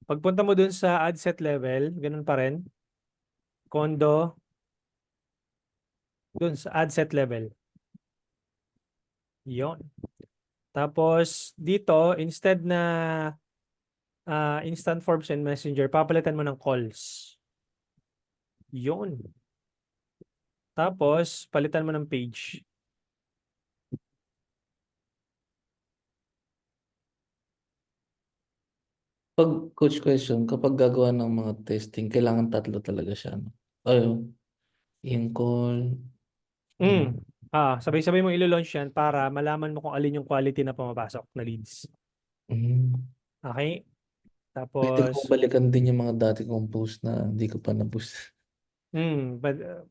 pagpunta mo dun sa ad set level, ganun pa rin. Condo. Dun sa ad set level. Yon. Tapos, dito, instead na instant forms and messenger, papalitan mo ng calls. Yon. Tapos, palitan mo ng page. Pag coach question, kapag gagawa ng mga testing, kailangan tatlo talaga siya, no? Ay, yung call, ganun. Sabay-sabay mo ilo-launch yan para malaman mo kung alin yung quality na pumapasok na leads. Mm. Okay? Pwede kong Tapos, balikan din yung mga dati kong post na hindi ko pa na-boost.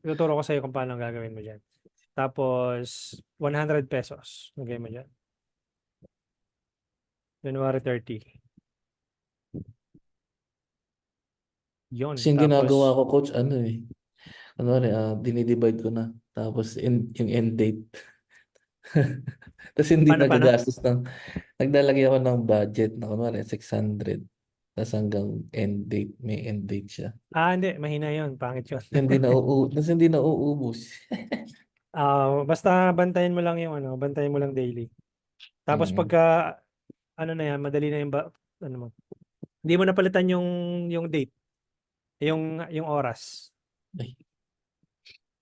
tuturo ko sa'yo kung paano gagawin mo dyan. Tapos, 100 pesos. Lagay mo dyan. January 30. Kasi Yon. yung ginagawa Tapos, ko, coach, ano eh. Kunwari, dinidivide ko na. Tapos, yung end date. Tapos, hindi paano? nagagastos ng, naglalagay ako ng budget na kunwari, 600. Tapos hanggang end date, may end date siya. Hindi. Mahina yon. Pangit yun. Tapos hindi nauubos. Basta bantayan mo lang yung ano, bantayan mo lang daily. Tapos Mm. pagka, ano na yan, madali na yung, ano mo, hindi mo napalitan yung date, yung oras, Ay,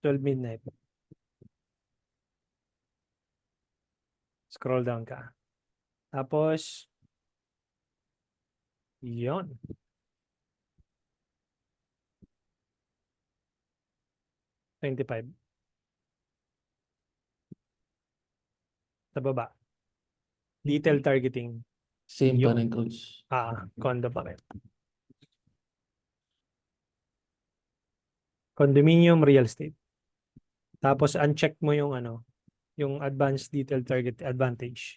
12 midnight. Scroll down ka. Tapos, yon, 25. Sa baba. Detail targeting. same pa rin, Yon. coach. Condo pa rin. Condominium real estate. Tapos, uncheck mo yung ano, yung advanced detail target advantage.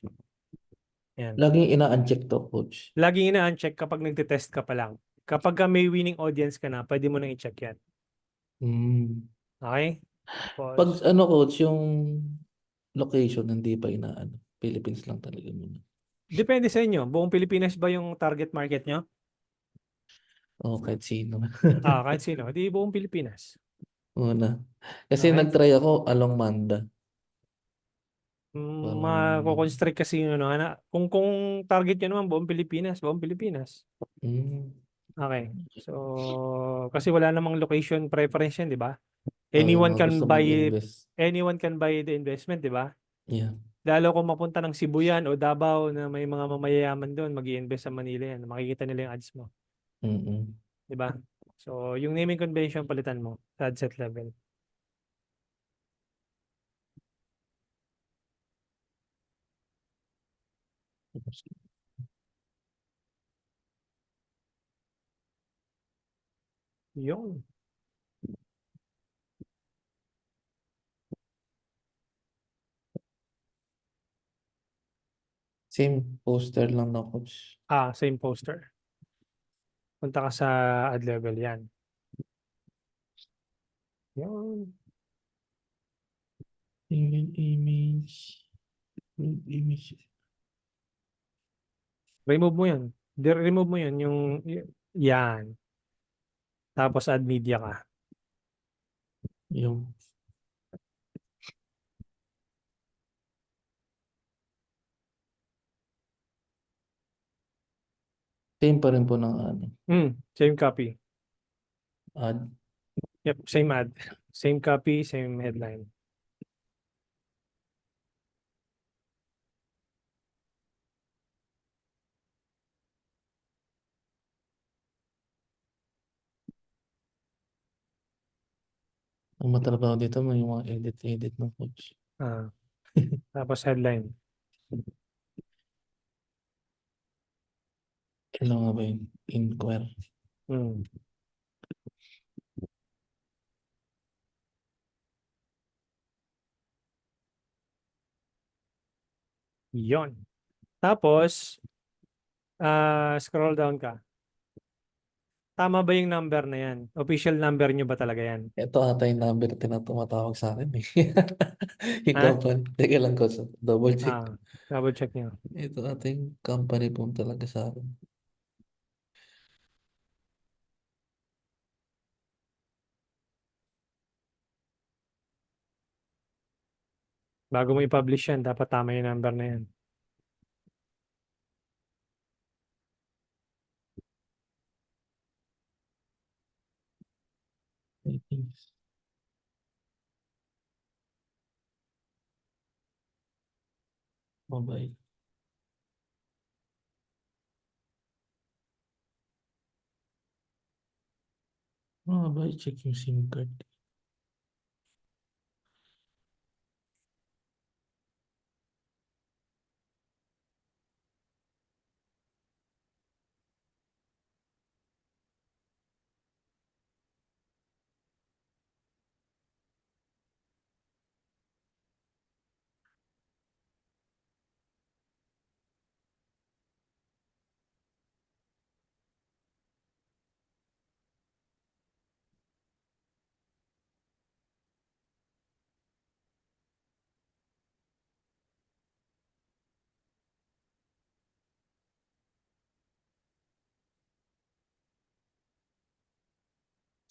Yan. Laging ina-uncheck to, coach. Laging ina-uncheck kapag nagte-test ka pa lang. Kapag ka may winning audience ka na, pwede mo nang i-check yan. Mm. Okay? Pag Tapos, ano, coach, yung location, hindi pa inaano. Philippines lang talaga muna. depende sa inyo. Buong Pilipinas ba yung target market nyo? Oo, kahit sino. Kahit sino. Di buong Pilipinas. Una. Kasi Okay? nag-try ako along Manda. Parang, Mako-constrict kasi yun, ano, kung target nyo naman buong Pilipinas, buong Pilipinas. mm, Okay. So, kasi wala namang location preference yan, di ba? Anyone mga gusto can buy mag-invest. anyone can buy the investment, di ba? Yeah. Lalo kung mapunta ng Cebu yan o Davao na may mga mamayayaman doon, mag-i-invest sa Manila yan. Makikita nila yung ads mo. Mm-mm. Di ba? So, yung naming convention palitan mo sa ad set level. Yun. Same poster lang na, coach. Same poster. Punta ka sa ad level yan. Yun. Tingin image. Image. Remove mo yun. Remove mo yun. Yan. Tapos add media ka. Yung same pa rin po ng ano, Same copy. ad. Yep, same ad. Same copy, same headline. Ang matrabaho dito, may mga edit-edit ng coach. Ah, Tapos headline. Kailan nga ba yun? Inquire. Hmm. Yon. Tapos, scroll down ka. Tama ba yung number na yan? Official number nyo ba talaga yan? Ito ata yung number na tumatawag sa akin eh. Yung Ha? company. Teka lang coach. Double check. Double check nyo. Ito ata yung company po talaga sa akin. Bago mo i-publish yan, dapat tama yung number na yan. I think. Mobile. Mobile. Check yung SIM card.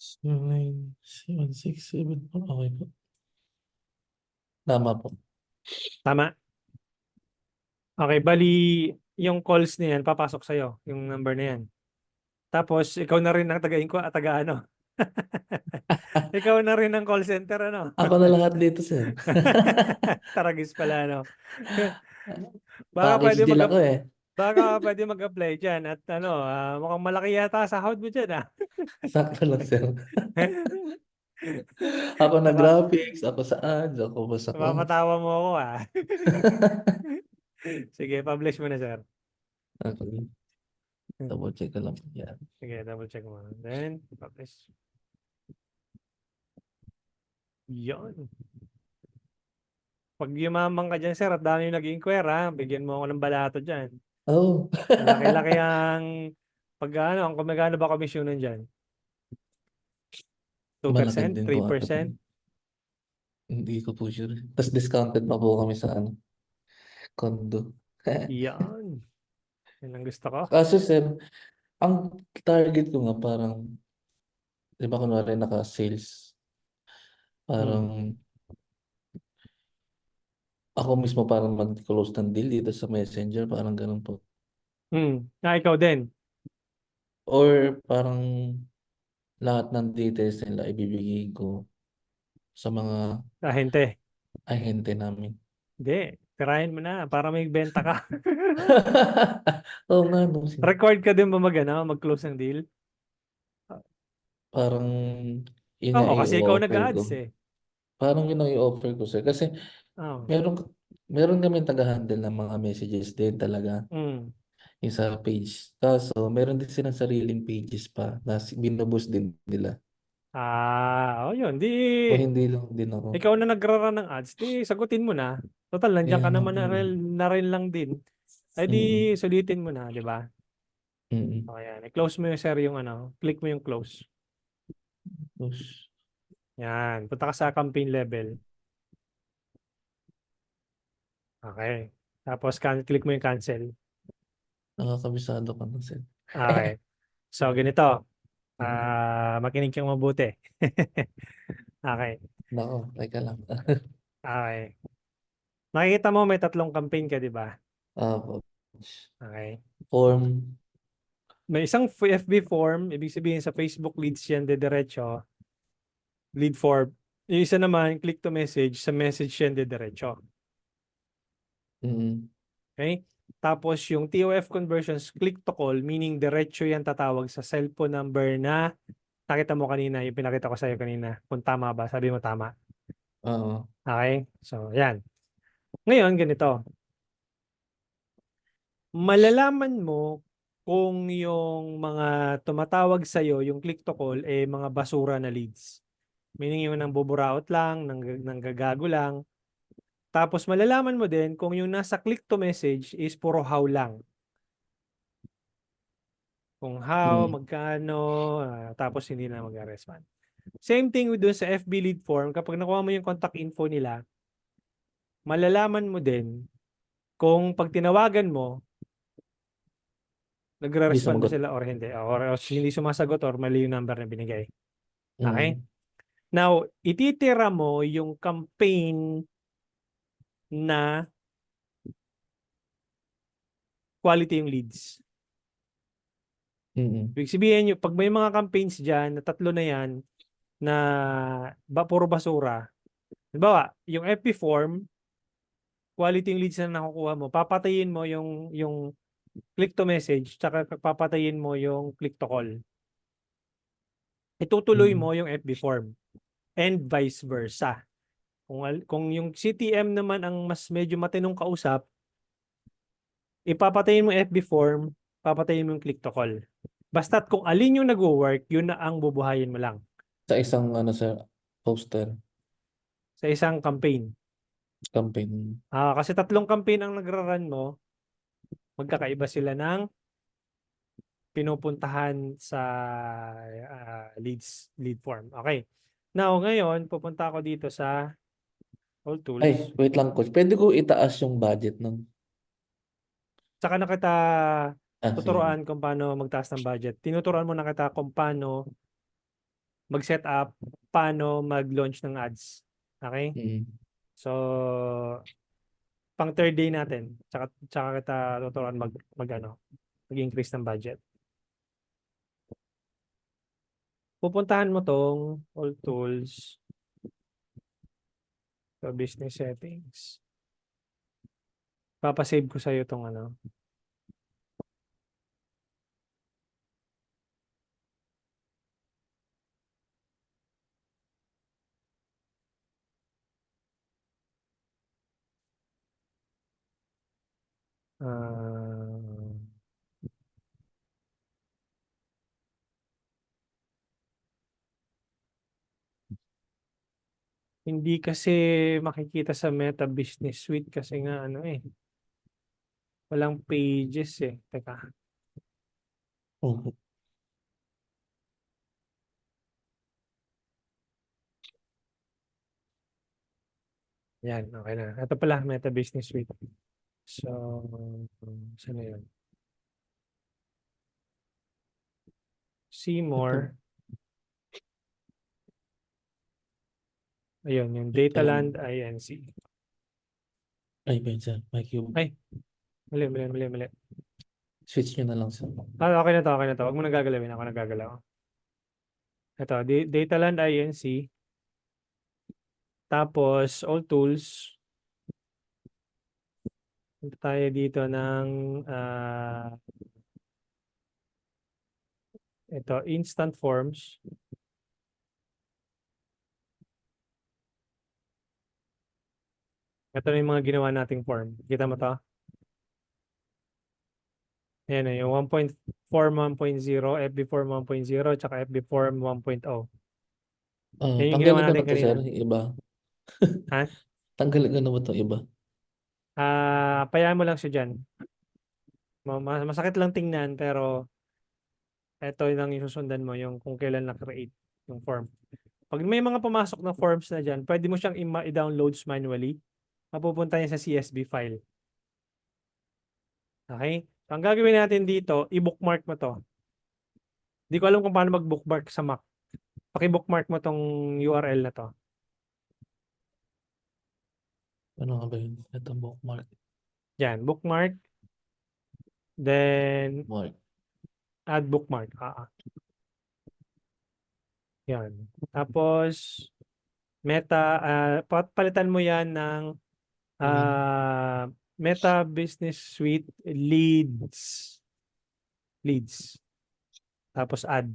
097674. Okay po. Tama po. Tama? Okay, bali yung calls na yan, papasok sa'yo, yung number na yan. Tapos, ikaw na rin ang taga ano. Ikaw na rin ang call center, ano? Ako na lahat dito, sir. Taragis pala, ano? Baka Package pwede deal mag ako eh. baka pwede mag-apply diyan at ano, mukhang malaki yata sahod mo diyan, ah. Sakto lang, sir. Ako na Napa, graphics, ako sa ads, ako ba sa calls. napapatawa mo ako, ah. Sige, publish mo na, sir. Okay. Double check ko lang. Yan. Sige, double check mo. Then, publish. Yon. Pag yumaman ka dyan, sir, at dami yung nag-inquire, ha, bigyan mo ako ng balato dyan. Oh. Malaki-laki ang pag ano, ang magkano ba komisyonan dyan? Malaki 2%? din po ata. 3%? Hindi ko po sure. Tapos discounted pa po kami sa ano, condo. Yan. Yan ang gusto ko. Kaso sir, ang target ko nga parang, di ba kunwari naka-sales, Hmm. parang ako mismo parang mag-close ng deal dito sa Messenger, parang ganun po. Ikaw din. Or parang lahat ng details nila ibibigay ko sa mga Ahente. ahente namin. Hindi. Tirahin mo na para may benta ka. Oo nga, no, sir. Record ka din ba mag-close ng deal? Parang yun nga Oo, kasi ikaw i-offer ko. nag-ads eh. Parang yun ang i-offer ko, sir. Kasi Oh. meron, meron kami taga-handle ng mga messages din talaga. Mm. Yung sa page. Kaso, meron din silang sariling pages pa na binuboost din nila. Oh yun. Di, O hindi lang din ako. ikaw na nagrara ng ads, di sagutin mo na. Total, nandiyan Kaya ka nga naman po eh. na rin lang din. Ay di, Mm, sulitin mo na, di ba? mm, O yan. I-close mo yung sir yung ano. Click mo yung close. Push. Yan. Punta ka sa campaign level. Okay. Tapos, click mo yung cancel. Nakakabisado ka na, sir. Okay. So, ganito. Makinig kang mabuti. Okay. Nako, teka lang. Okay. Nakikita mo may tatlong campaign ka, di ba? Po. Okay. Form. May isang FB form, ibig sabihin sa Facebook leads yan, diretso, lead form. Yung isa naman, click to message, sa message yan, diretso. Mm, Okay? Tapos yung TOF conversions, click to call, meaning diretso yan tatawag sa cellphone number na nakita mo kanina, yung pinakita ko sa'yo kanina. Kung tama ba? Sabi mo tama. Oo. Okay? So, yan. Ngayon, ganito. Malalaman mo kung yung mga tumatawag sa'yo, yung click to call, eh mga basura na leads. Meaning yung nangbuburaot lang, nanggagago lang. Tapos malalaman mo din kung yung nasa click to message is puro how lang. Kung how, Mm, magkano, tapos hindi na mag-respond. Same thing with dun sa FB lead form. Kapag nakuha mo yung contact info nila, malalaman mo din kung pag tinawagan mo, Hindi nagre-respond ba sumagot. sila or hindi. Or hindi sumasagot or mali yung number na binigay. Okay? Mm, Now, ititira mo yung campaign na quality yung leads. mm, Ibig sabihin nyo, pag may mga campaigns dyan, na tatlo na yan, na puro basura, halimbawa, yung FB form, quality yung leads na nakukuha mo, papatayin mo yung click to message, tsaka papatayin mo yung click to call. Itutuloy mm. mo yung FB form. And vice versa. Kung yung CTM naman ang mas medyo matinong kausap, ipapatayin mo yung FB form, papatayin mo yung click to call. Basta't kung alin yung nag-work, yun na ang bubuhayin mo lang Sa isang ano sir, poster, sa isang campaign. campaign. Kasi tatlong campaign ang nagra-run mo, magkakaiba sila ng pinupuntahan sa lead form. Okay. Now, ngayon, pupunta ako dito sa all Ay, tools. wait lang coach. Pwede ko itaas yung budget ng... Saka na kita Ah, sige. tuturuan kung paano magtaas ng budget. Tinuturuan mo na kita kung paano mag-set up, paano mag-launch ng ads. Okay? Mm. So, pang third day natin, tsaka kita tuturuan mag-increase ng budget. Pupuntahan mo tong all tools, so business settings. Papasave ko sa'yo tong ano. ah, Hindi kasi makikita sa Meta Business Suite kasi nga ano walang pages eh. Teka, Oh, yan, okay na. Ito pala, Meta Business Suite. So, saan na yun? See ito. more. Ayun, yung Ito lang. Dataland INC. Ay, minsan. May cube. Ay, mali. Switch nyo na lang sa... Okay na to, okay na to. Huwag mo nang gagalawin. Ako nagagalaw. Ito, Dataland INC. Tapos, all tools. Punta tayo dito ng ito, instant forms. Ito na yung mga ginawa nating form. Kita mo to? Ayan na, yung 1.form 1.0, FB form 1.0, tsaka FB form 1.0. Yan yung ginawa Tanggalin ko na natin to, sir. kanina. Iba. Ha? Tanggalin ko na ba to iba? Payaan mo lang siya dyan. Masakit lang tingnan, pero ito lang yung susundan mo, yung kung kailan na-create yung form. Pag may mga pumasok na forms na dyan, pwede mo siyang i-downloads manually. Mapupunta niya sa CSV file. Okay? So, ang gagawin natin dito, i-bookmark mo to. Hindi ko alam kung paano mag-bookmark sa Mac. Paki-bookmark mo tong URL na to. Ano nga ba yun? Ito, bookmark. Yan, bookmark. Then, Mark. add bookmark. Yan. Tapos, palitan mo yan ng Lead. Meta Business Suite Leads. Leads. Tapos add.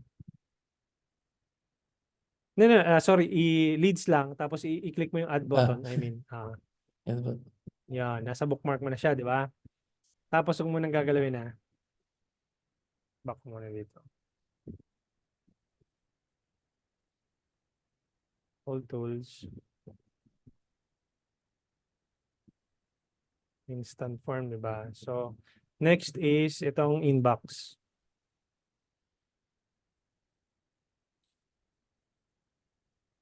No, no, sorry, leads lang. Tapos i-click mo yung add Ah, button. I mean, yan ba? yan. Nasa bookmark mo na siya, di ba? Tapos, kung mo nang gagalawin na, back mo na dito. All tools. Instant form, di ba? So, next is itong inbox.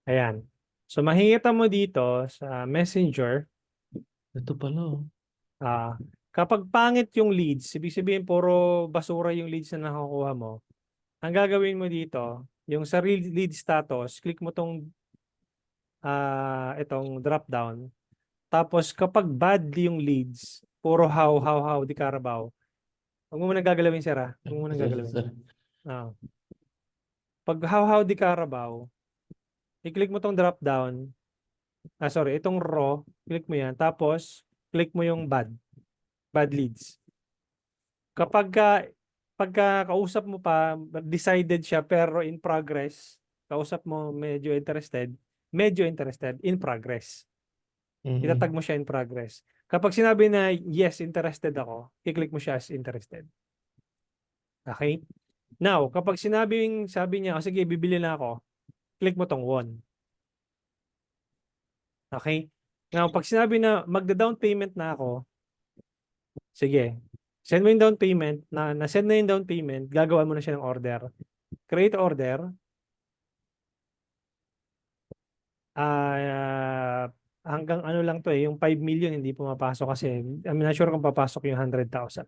Ayan. So, makikita mo dito sa Messenger, Ito pala, oh. kapag pangit yung leads, ibig sabihin puro basura yung leads na nakukuha mo, ang gagawin mo dito, yung sa lead status, click mo itong drop down. Tapos, kapag bad yung leads, puro how, di Carabao. Huwag mo muna gagalawin, sir, ha? Huwag mo muna Sorry, gagalawin. sorry. Pag how di Carabao, i-click mo tong drop down. Sorry, itong raw, click mo yan. Tapos, click mo yung bad leads. Pagka kausap mo pa, decided siya pero in progress, kausap mo medyo interested, in progress. Itatag Mm-mm. mo siya in progress. Kapag sinabi na yes, interested ako, i-click mo siya as interested. Okay? Now, kapag sabi niya, sige, bibili na ako, click mo tong won. Okay? Now, pag sinabi na magda-down payment na ako, sige, send mo yung down payment, na-send na yung down payment, gagawa mo na siya ng order. Create order. Hanggang ano lang to yung 5 million hindi pumapasok kasi I'm not sure kung papasok yung 100,000.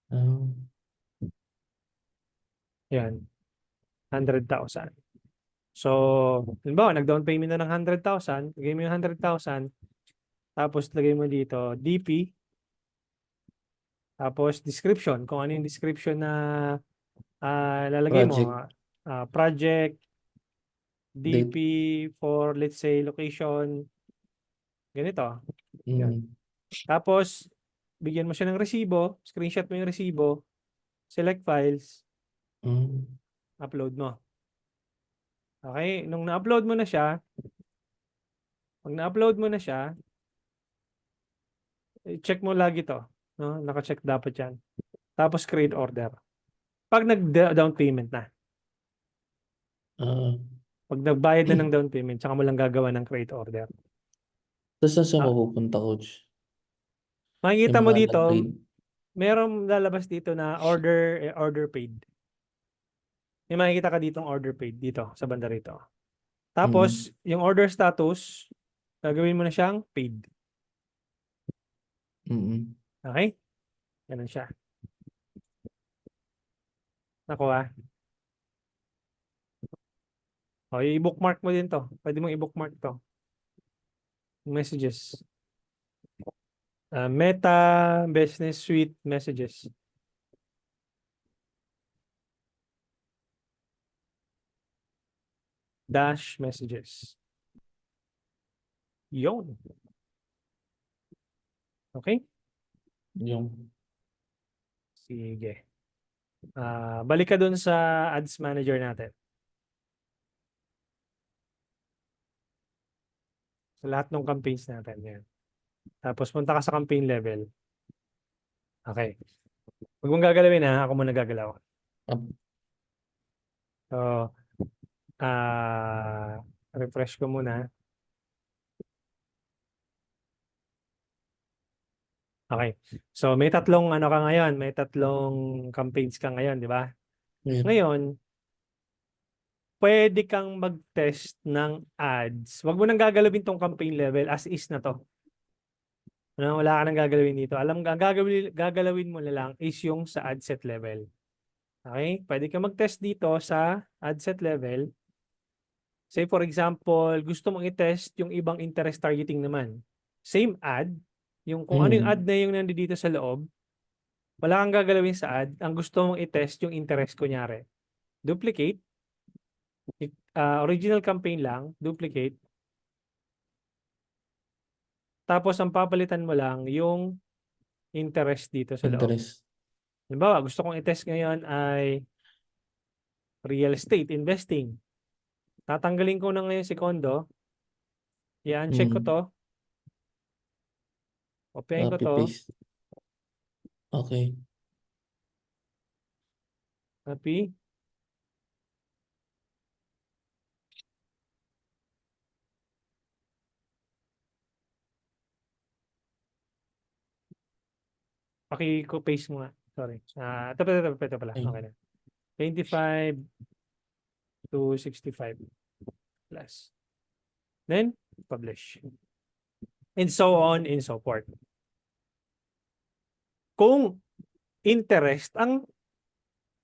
Ah, Yan, 100,000. So, halimbawa, nag-down payment na ng 100,000, lagay mo yung 100,000, tapos lagay mo dito, DP, tapos description, kung ano yung description na lalagay mo, Project project, DP date. for, let's say, location, ganito. Yan. Mm. Tapos, bigyan mo siya ng resibo, screenshot mo yung resibo, select files, Mm. upload mo. Okay? Nung na-upload mo na siya, pag na-upload mo na siya, check mo lagi to. No? Naka-check dapat yan. Tapos create order. Pag nag-down payment na. Ah. Pag nagbayad na ng down payment, tsaka mo lang gagawa ng create order. Tapos saan siya Ah, mapupunta, coach? Yung makikita mo mga dito, nag-paid. merong lalabas dito na order paid. May makikita ka ditong order paid dito sa banda rito. Mm. Tapos, yung order status, gagawin mo na siyang paid. Mm. Okay? Ganun siya. Nakuha. O, i-bookmark mo din to. Pwede mong i-bookmark to. Messages. Meta Business Suite Messages. Dash Messages. Yun. Okay? Yung Sige. Balik ka dun sa ads manager natin. Sa lahat ng campaigns natin. Yan. Tapos punta ka sa campaign level. Okay. Huwag mong gagalawin ha. Ako muna gagalaw. up. So, refresh ko muna. Okay. So, may tatlong ano ka ngayon. May tatlong campaigns ka ngayon, di ba? Yun. Ngayon, pwede kang mag-test ng ads. Huwag mo nang gagalawin tong campaign level as is na to. Wala ka nang gagalawin dito. Alam, ang gagalawin mo na lang is yung sa ad set level. Okay? Pwede ka mag-test dito sa ad set level. Say for example, gusto mong i-test yung ibang interest targeting naman. Same ad, yung kung ano yung ad Mm. na yung nandito sa loob, wala kang gagalawin sa ad. Ang gusto mong i-test yung interest kunyari. Duplicate. Original campaign lang, duplicate. Tapos ang papalitan mo lang yung interest dito sa loob. Interest. Halimbawa, gusto kong i-test ngayon ay real estate investing. Tatanggalin ko na ngayon si condo. I-uncheck ko Mm. to. Open ko Copy to. paste. Okay. Copy. Paki-paste mo nga. Sorry. Ito pala. Ayun. Okay na. 25 to 65 plus. Then, publish. And so on and so forth. Kung interest ang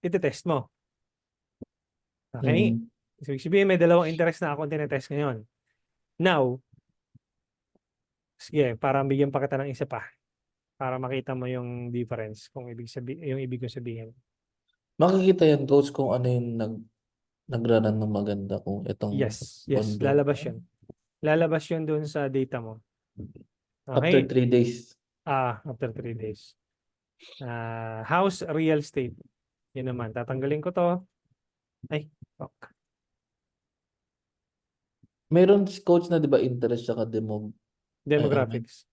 iti-test mo. Okay? Mm. So, ibig sabihin, may dalawang interest na akong tinetest ngayon. Now, sige, para bigyan pa kita ng isa pa. Para makita mo yung difference kung yung ibig ko sabihin. Makikita yan, coach, kung ano yung nagraran ng maganda kung itong Yes, condo. lalabas yun. Lalabas yun doon sa data mo. After Okay? 3 days. After 3 days. House real estate. Yun naman. Tatanggalin ko to. Ay, fuck. Meron si coach na, di ba, interest siya demo, Demographics.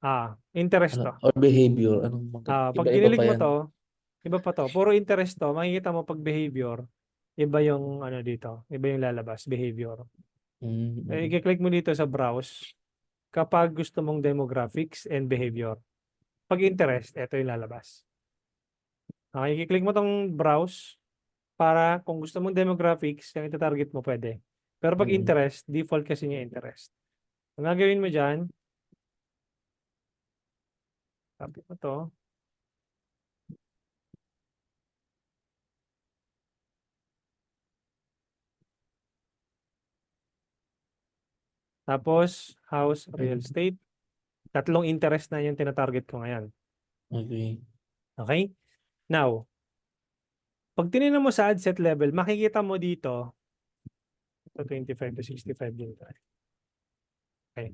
Interest ano, to. or behavior. Anong Pag iba-iba kinilig pa mo yan. to, iba pa to. Puro interest to. Makikita mo pag behavior, iba yung ano dito. Iba yung lalabas. Behavior. Mm. I-click mo dito sa browse kapag gusto mong demographics and behavior. Pag interest, ito yung lalabas. Okay, i-click mo tong browse para kung gusto mong demographics, yung ita-target mo pwede. Pero pag Mm. interest, default kasi niya interest. Ang gagawin mo dyan, copy mo to. Tapos, house, real estate. Tatlong interest na yung tinatarget ko ngayon. Okay. Okay? Now, pag tinignan mo sa ad set level, makikita mo dito, ito 25 to 65 din tayo. Okay.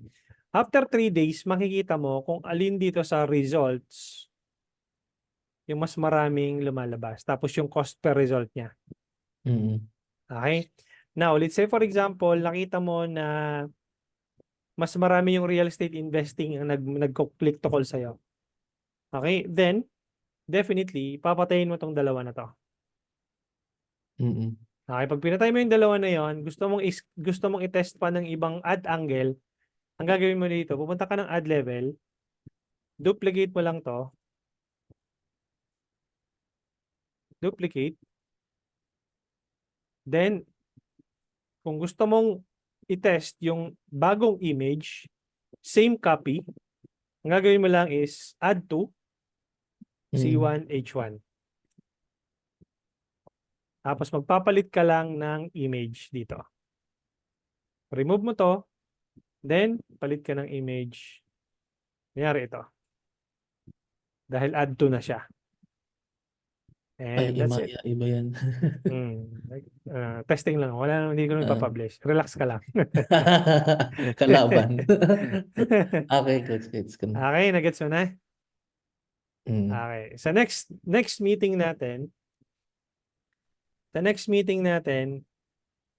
After 3 days, makikita mo kung alin dito sa results yung mas maraming lumalabas. Tapos yung cost per result niya. Mm. Okay? Now, let's say for example, nakita mo na mas marami yung real estate investing ang nagko-click to call sa'yo. Okay? Then, definitely, papatayin mo tong dalawa na to. Mm. Okay? Pag pinatay mo yung dalawa na yon, gusto mong i-test pa ng ibang ad angle, ang gagawin mo dito, pupunta ka ng ad level, duplicate mo lang to, duplicate, then, kung gusto mong i-test yung bagong image, same copy, ang gagawin mo lang is add to Mm. C1 H1. Tapos magpapalit ka lang ng image dito. Remove mo to, then palit ka ng image. Kunyari ito. Dahil add to na siya. Ay, And that's it. iba yan. Testing lang. Hindi ko na Ah. ipapublish. Relax ka lang. Kalaban. Okay, gets ko na. Okay, nagets mo na? Mm. Okay. Sa next meeting natin,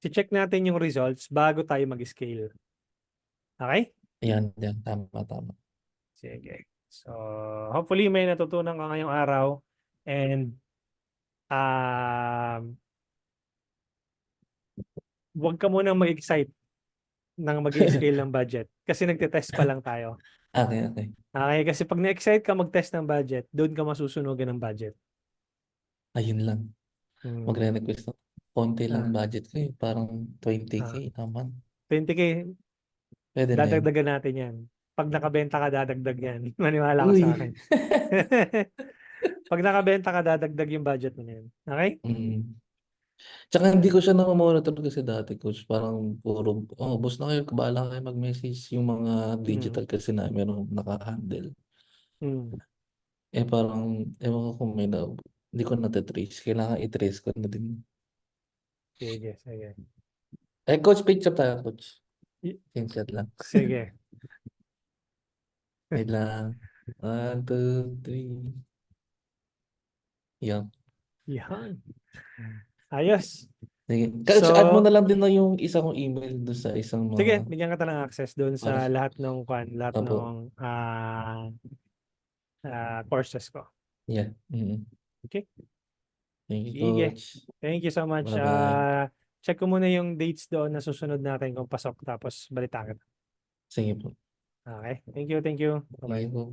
check natin yung results bago tayo mag-scale. Okay? Yan, tama. Sige. So, hopefully may natutunan ka ngayong araw and huwag ka munang mag-excite ng mag-scale ng budget kasi nagte-test pa lang tayo. Okay. Okay? Kasi pag na-excite ka mag-test ng budget, doon ka masusunugan ng budget. Ayun lang. Hmm. Magre-request na. Konti lang Ah, budget ko eh. Parang 20K ah. naman. 20K, Pwede na yun. dadagdagan natin yan. Pag nakabenta ka, dadagdag yan. Maniwala ka sa Uy! akin. Pag nakabenta ka, dadagdag yung budget mo na yan. Okay? Mm. Tsaka hindi ko siya na-monitor kasi dati, coach. Parang puro, boss na kayo, bahala kayo mag-message yung mga Hmm. digital kasi na meron naka-handle. Hmm. Parang, ewan ko kung hindi ko na-trace. Kailangan i-trace ko na din. Sige. Coach, picture tayo, coach. Y- Screenshot lang. Sige. Wait lang. 1, 2, 3. Yan. Yan. Ayos. Sige. Coach, add mo So, na lang din na yung isang email doon sa isang sige, mga bigyan kita ng access doon para sa lahat Apo. ng courses ko. Yeah. Mm. Okay? Thank you, Sige. coach. Thank you so much. Bye-bye. Check ko muna yung dates doon na susunod natin kung pasok tapos balitaan kita. Sige po. Okay? Thank you. Thank Bye-bye. you po.